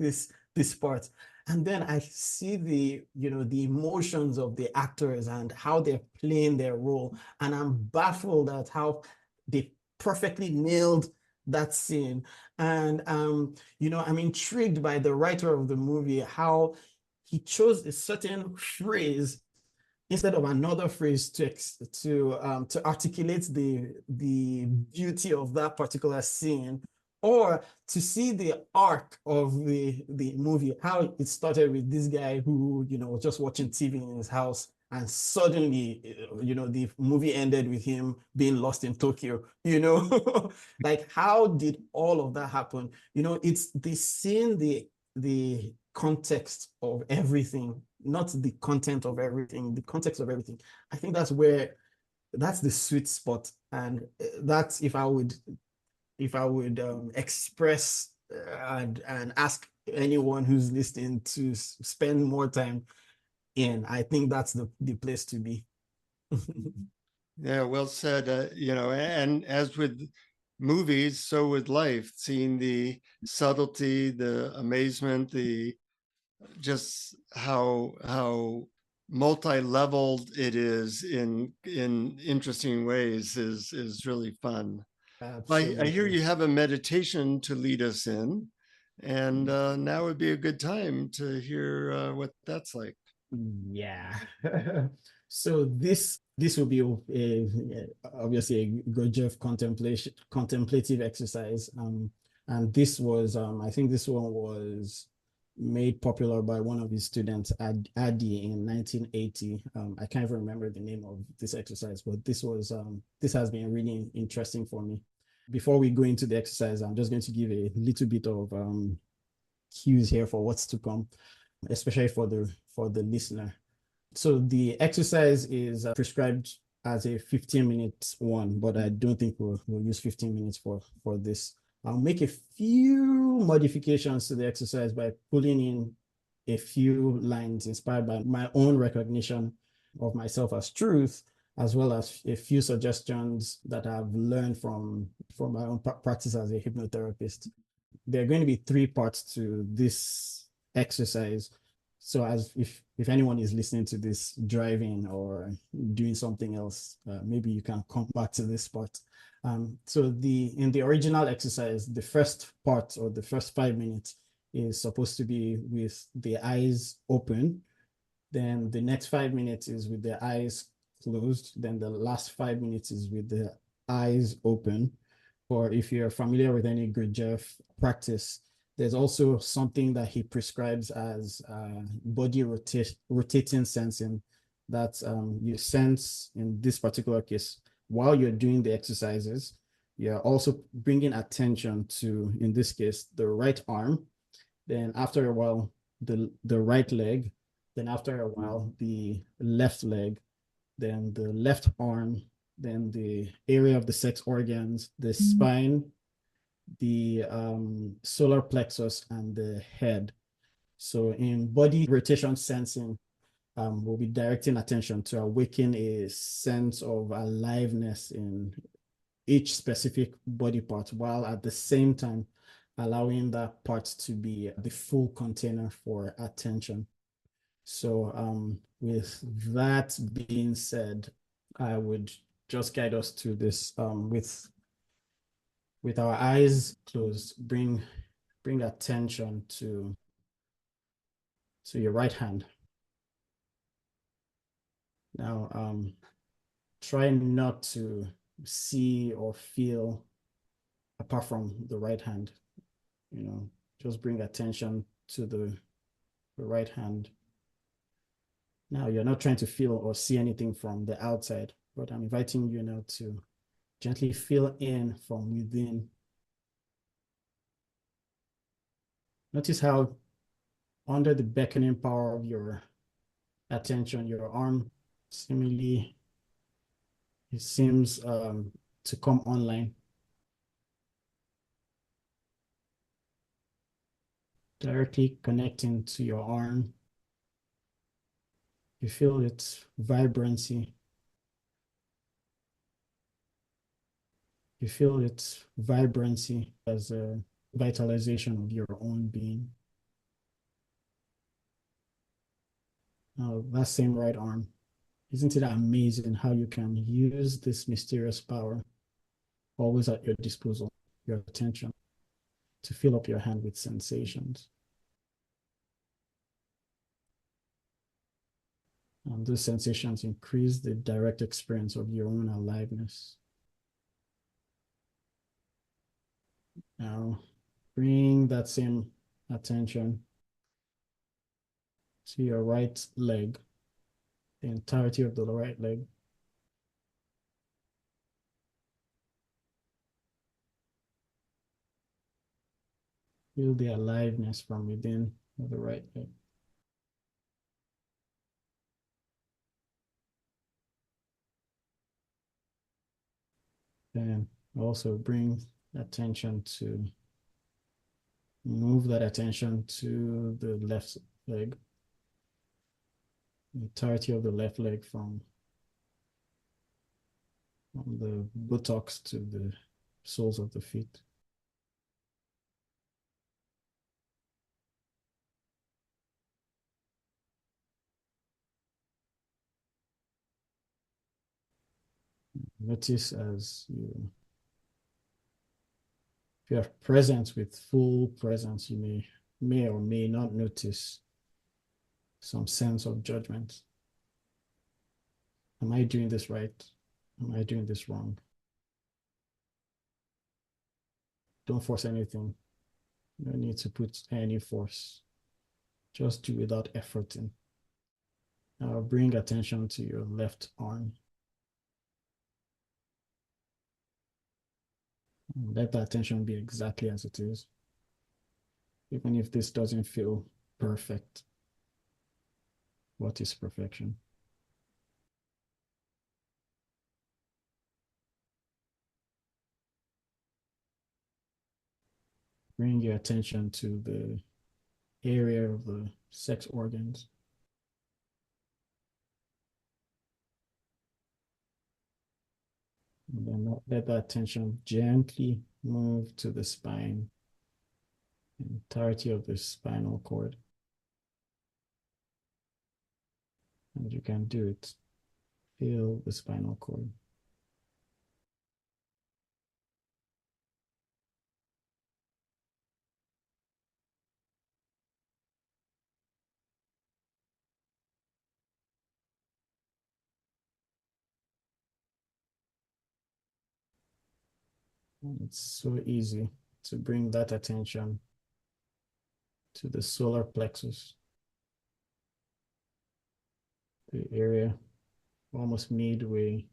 this part? And then I see the emotions of the actors and how they're playing their role. And I'm baffled at how they perfectly nailed that scene. And I'm intrigued by the writer of the movie, how he chose a certain phrase instead of another phrase to articulate the beauty of that particular scene, or to see the arc of the movie, how it started with this guy who, was just watching TV in his house, and suddenly, the movie ended with him being lost in Tokyo, like how did all of that happen? It's the seeing the context of everything, not the content of everything, the context of everything. I think that's the sweet spot. And that's if I would express and ask anyone who's listening to spend more time in, I think that's the place to be. Yeah, well said. And as with movies, so with life, seeing the subtlety, the amazement, the just how multi-leveled it is in interesting ways is really fun. I hear Absolutely. you have a meditation to lead us in, and now would be a good time to hear what that's like. Yeah. So this will be obviously a Gurdjieff contemplative exercise. And this was I think this one was made popular by one of his students, Adi, in 1980. I can't even remember the name of this exercise, but this has been really interesting for me. Before we go into the exercise, I'm just going to give a little bit of cues here for what's to come, especially for the listener. So the exercise is prescribed as a 15-minute one, but I don't think we'll use 15 minutes for this. I'll make a few modifications to the exercise by pulling in a few lines inspired by my own recognition of myself as truth, as well as a few suggestions that I've learned from my own practice as a hypnotherapist. There are going to be 3 parts to this exercise. So as if anyone is listening to this driving or doing something else, maybe you can come back to this part. So in the original exercise, the first part, or the first 5 minutes, is supposed to be with the eyes open. Then the next 5 minutes is with the eyes closed. Then the last 5 minutes is with the eyes open. Or if you're familiar with any Gurdjieff practice, there's also something that he prescribes as body rotating sensing, that you sense in this particular case while you're doing the exercises. You're also bringing attention to, in this case, the right arm. Then after a while, the right leg. Then after a while, the left leg. Then the left arm. Then the area of the sex organs, the spine, the solar plexus, and the head. So in body rotation sensing, we'll be directing attention to awaken a sense of aliveness in each specific body part, while at the same time allowing that part to be the full container for attention. So with that being said, I would just guide us to this with our eyes closed. Bring attention to your right hand. Now try not to see or feel apart from the right hand. Just bring attention to the right hand. Now you're not trying to feel or see anything from the outside, but I'm inviting you now to gently feel in from within. Notice how under the beckoning power of your attention, your arm seemingly, it seems to come online. Directly connecting to your arm. You feel its vibrancy. You feel its vibrancy as a vitalization of your own being. Now, that same right arm, isn't it amazing how you can use this mysterious power always at your disposal, your attention, to fill up your hand with sensations? And those sensations increase the direct experience of your own aliveness. Now bring that same attention to your right leg, the entirety of the right leg. Feel the aliveness from within of the right leg. Then also bring attention to, move that attention to the left leg, the entirety of the left leg from the buttocks to the soles of the feet. Notice as you, if you are present with full presence, you may or may not notice some sense of judgment. Am I doing this right? Am I doing this wrong? Don't force anything. No need to put any force. Just do without efforting. Now bring attention to your left arm. Let the attention be exactly as it is. Even if this doesn't feel perfect. What is perfection? Bring your attention to the area of the sex organs. And then let that attention gently move to the spine, the entirety of the spinal cord. And you can do it. Feel the spinal cord. And it's so easy to bring that attention to the solar plexus, the area almost midway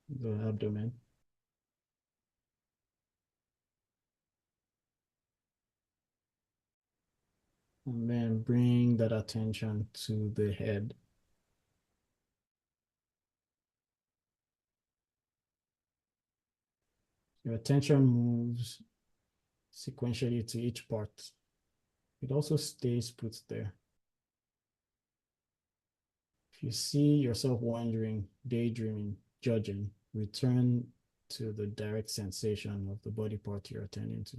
the abdomen. And then bring that attention to the head. Your attention moves sequentially to each part. It also stays put there. If you see yourself wandering, daydreaming, judging, return to the direct sensation of the body part you're attending to.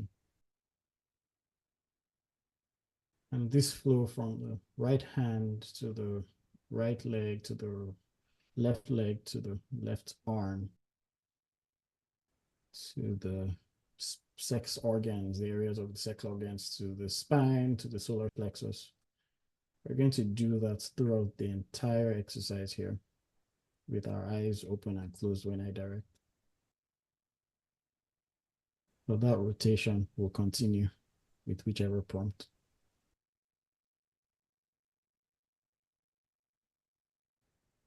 And this flow from the right hand to the right leg to the left leg to the left arm to the sex organs, the areas of the sex organs, to the spine, to the solar plexus. We're going to do that throughout the entire exercise here with our eyes open and closed when I direct. So that rotation will continue with whichever prompt.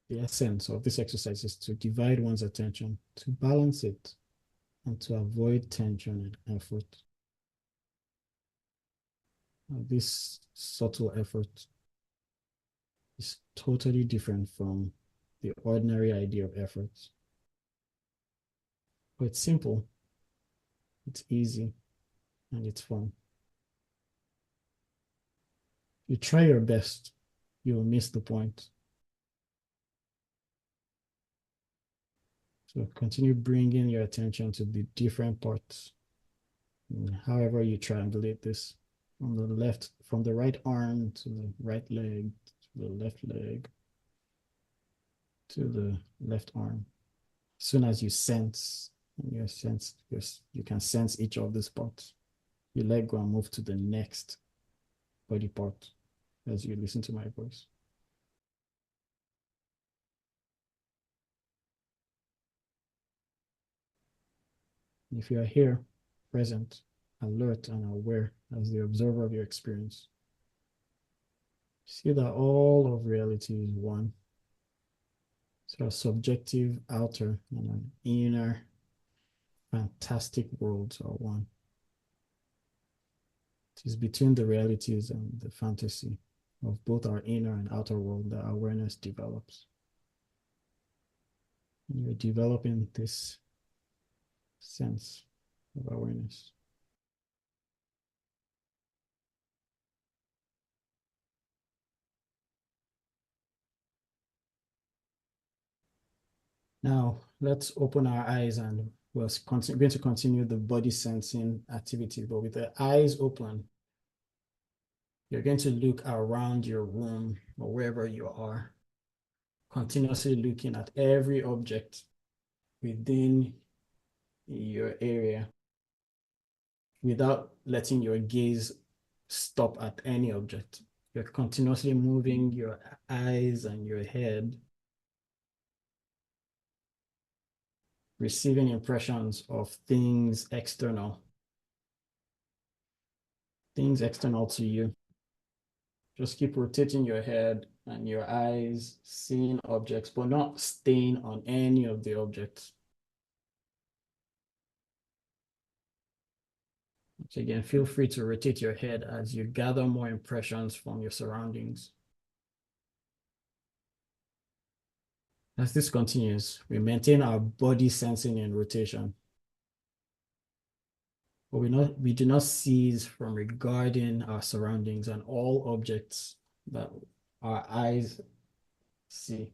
The essence of this exercise is to divide one's attention, to balance it, and to avoid tension and effort. This subtle effort is totally different from the ordinary idea of effort. But it's simple, it's easy, and it's fun. You try your best, you'll miss the point. So continue bringing your attention to the different parts. And however you triangulate this, from the left, from the right arm to the right leg, to the left leg, to the left arm. As soon as you sense, you can sense each of these parts. You let go and move to the next body part as you listen to my voice. If you are here, present, alert and aware as the observer of your experience. See that all of reality is one. So a subjective outer and an inner fantastic worlds are one. It is between the realities and the fantasy of both our inner and outer world that awareness develops. And you're developing this sense of awareness. Now, let's open our eyes and we're going to continue the body sensing activity, but with the eyes open, you're going to look around your room or wherever you are, continuously looking at every object within your area without letting your gaze stop at any object. You're continuously moving your eyes and your head, receiving impressions of things external to you. Just keep rotating your head and your eyes, seeing objects, but not staying on any of the objects. So again, feel free to rotate your head as you gather more impressions from your surroundings. As this continues, we maintain our body sensing and rotation. But we do not cease from regarding our surroundings and all objects that our eyes see.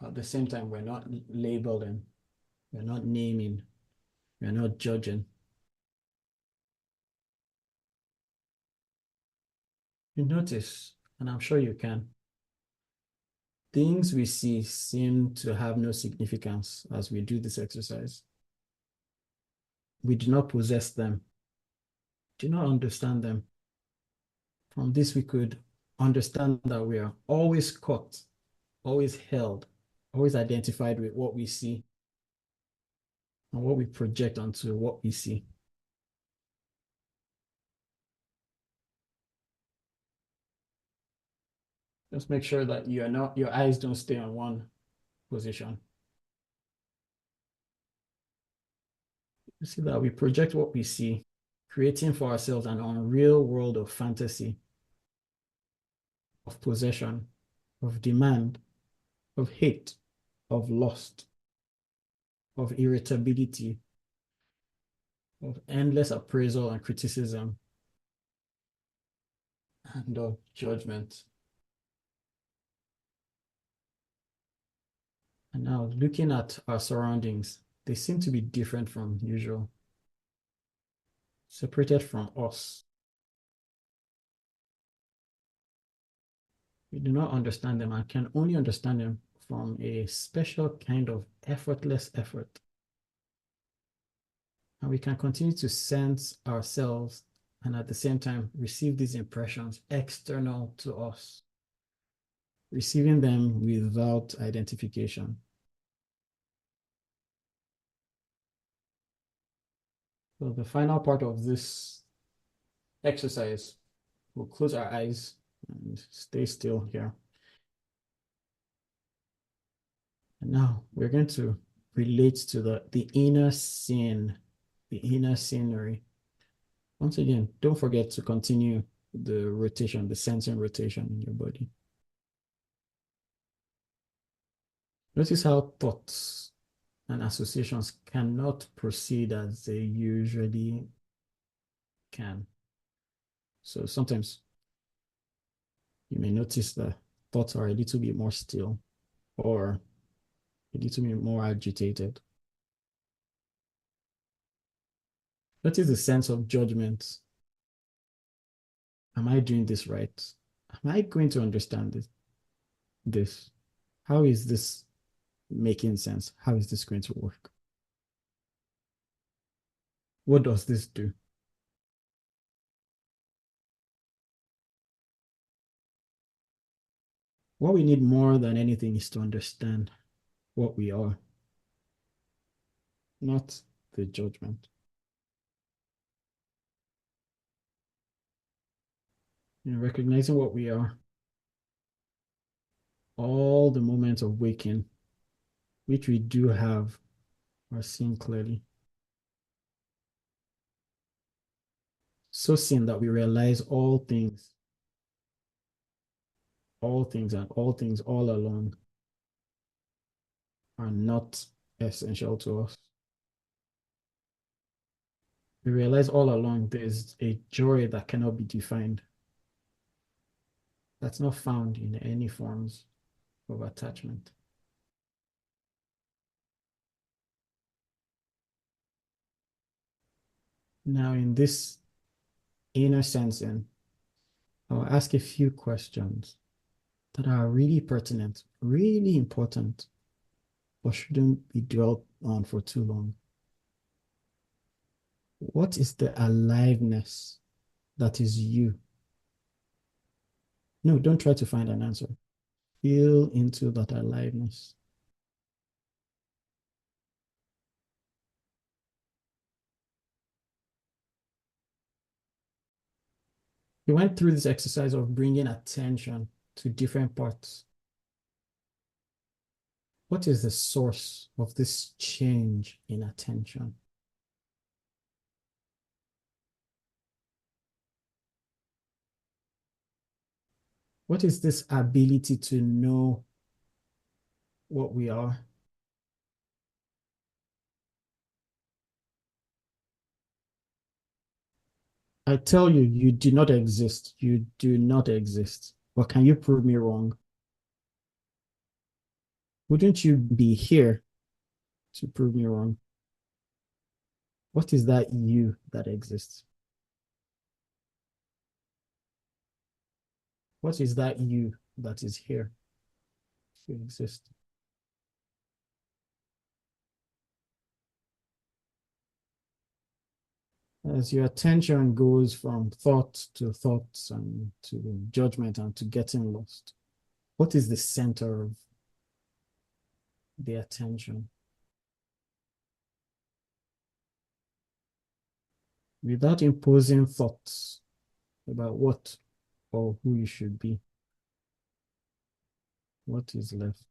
At the same time, we're not labeling, we're not naming, we're not judging. You notice, and I'm sure you can, things we see seem to have no significance as we do this exercise. We do not possess them, do not understand them. From this, we could understand that we are always caught, always held, always identified with what we see and what we project onto what we see. Just make sure that your eyes don't stay on one position. You see that we project what we see, creating for ourselves an unreal world of fantasy, of possession, of demand, of hate, of lust, of irritability, of endless appraisal and criticism, and of judgment. And now looking at our surroundings, they seem to be different from usual, separated from us. We do not understand them and can only understand them from a special kind of effortless effort. And we can continue to sense ourselves and at the same time receive these impressions external to us, receiving them without identification. So the final part of this exercise, we'll close our eyes and stay still here. And now we're going to relate to the inner scene, the inner scenery. Once again, don't forget to continue the rotation, the sensing rotation in your body. Notice how thoughts and associations cannot proceed as they usually can. So sometimes you may notice that thoughts are a little bit more still or a little bit more agitated. Notice the sense of judgment. Am I doing this right? Am I going to understand this? How is this making sense? How is this going to work? What does this do? What we need more than anything is to understand what we are, not the judgment. recognizing what we are, all the moments of waking, which we do have, are seen clearly. So seen that we realize all things and all things all along are not essential to us. We realize all along there's a joy that cannot be defined, that's not found in any forms of attachment. Now, in this inner sensing, I'll ask a few questions that are really pertinent, really important, but shouldn't be dwelt on for too long. What is the aliveness that is you? No, don't try to find an answer. Feel into that aliveness. We went through this exercise of bringing attention to different parts. What is the source of this change in attention? What is this ability to know what we are? I tell you, you do not exist. You do not exist. But can you prove me wrong? Wouldn't you be here to prove me wrong? What is that you that exists? What is that you that is here to exist? As your attention goes from thought to thoughts and to judgment and to getting lost, what is the center of the attention? Without imposing thoughts about what or who you should be, what is left?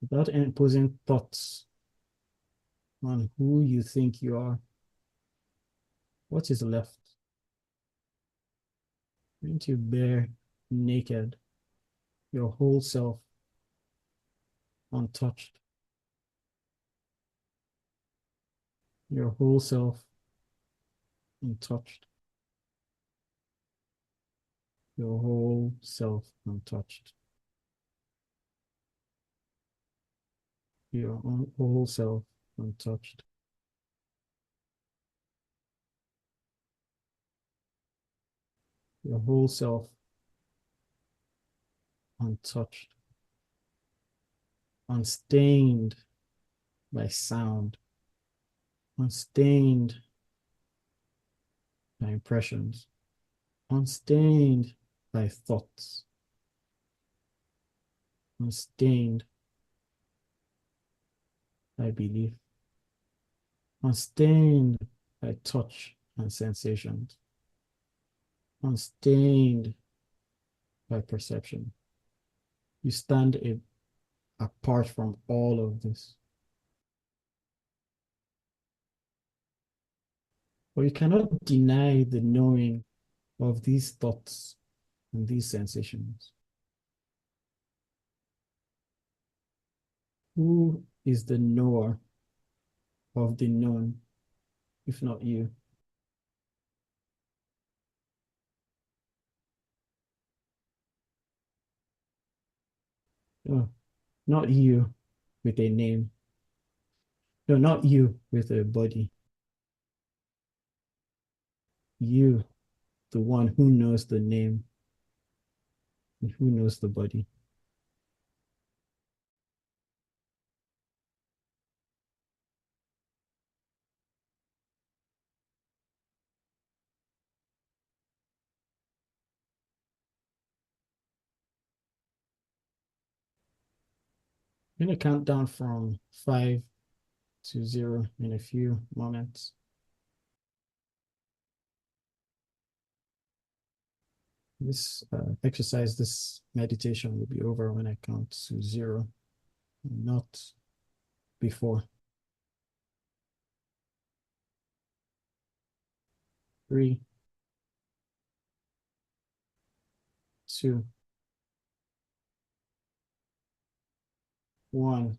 Without imposing thoughts on who you think you are, what is left? Aren't you bare, naked, your whole self untouched, your whole self untouched, your whole self untouched, your whole self untouched, your whole self untouched, unstained by sound, unstained by impressions, unstained by thoughts, unstained by belief, unstained by touch and sensations, unstained by perception. You stand apart from all of this. But you cannot deny the knowing of these thoughts and these sensations. Who is the knower of the known, if not you? No, not you with a name. No, not you with a body. You, the one who knows the name and who knows the body. I'm gonna count down from 5 to 0 in a few moments. This exercise, this meditation will be over when I count to 0, not before. 3, 2, 1.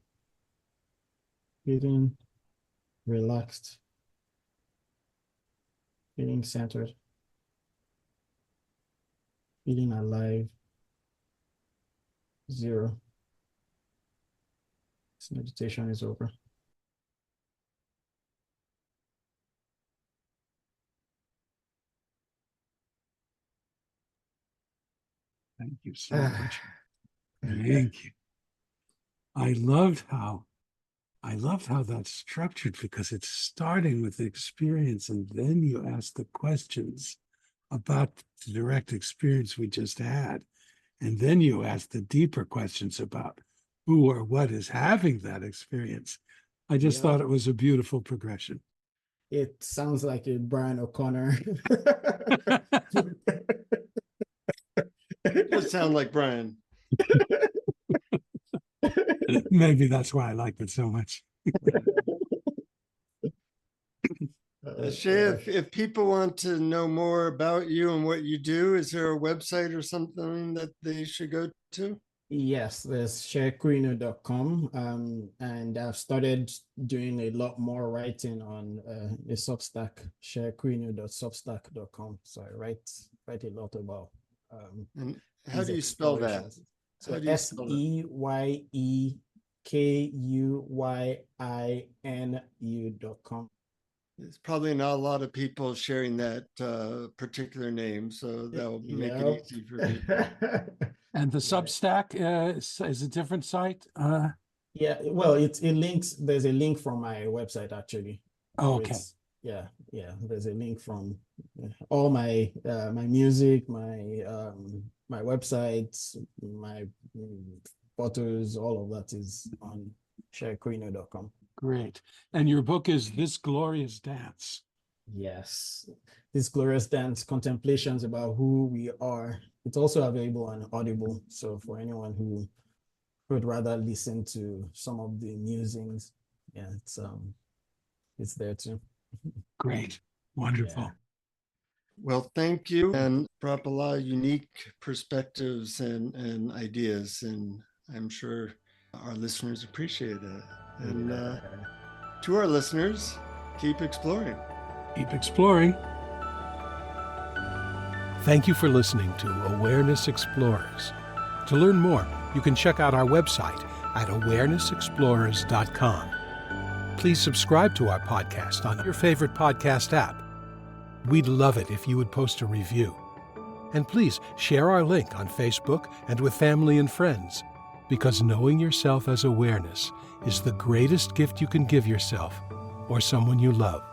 Feeling relaxed, feeling centered, feeling alive. 0. This meditation is over. Thank you so much. Thank you. I loved how that's structured, because it's starting with the experience, and then you ask the questions about the direct experience we just had. And then you ask the deeper questions about who or what is having that experience. I just thought it was a beautiful progression. It sounds like a Brian O'Connor. It does sound like Brian. Maybe that's why I liked it so much. Seye, if people want to know more about you and what you do, is there a website or something that they should go to? Yes, there's SeyeKuyinu.com, and I've started doing a lot more writing on a Substack, SeyeKuyinu.substack.com. So I write a lot about And how do you these spell that? explorations. So SeyeKuyinu.com. There's probably not a lot of people sharing that particular name, so that will make it easy for people. And the Substack is a different site? Yeah, well, it links. There's a link from my website, actually. Oh, okay. Yeah. There's a link from all my my music, my websites, my photos. All of that is on SeyeKuyinu.com. Great. And your book is This Glorious Dance. Yes, This Glorious Dance, Contemplations about who we are. It's also available on Audible. So for anyone who would rather listen to some of the musings, yeah, it's there too. Great. Wonderful. Yeah. Well, thank you, and brought up a lot of unique perspectives and ideas, and I'm sure our listeners appreciate it. And to our listeners, keep exploring. Keep exploring. Thank you for listening to Awareness Explorers. To learn more, you can check out our website at awarenessexplorers.com. Please subscribe to our podcast on your favorite podcast app. We'd love it if you would post a review. And please share our link on Facebook and with family and friends, because knowing yourself as awareness is the greatest gift you can give yourself or someone you love.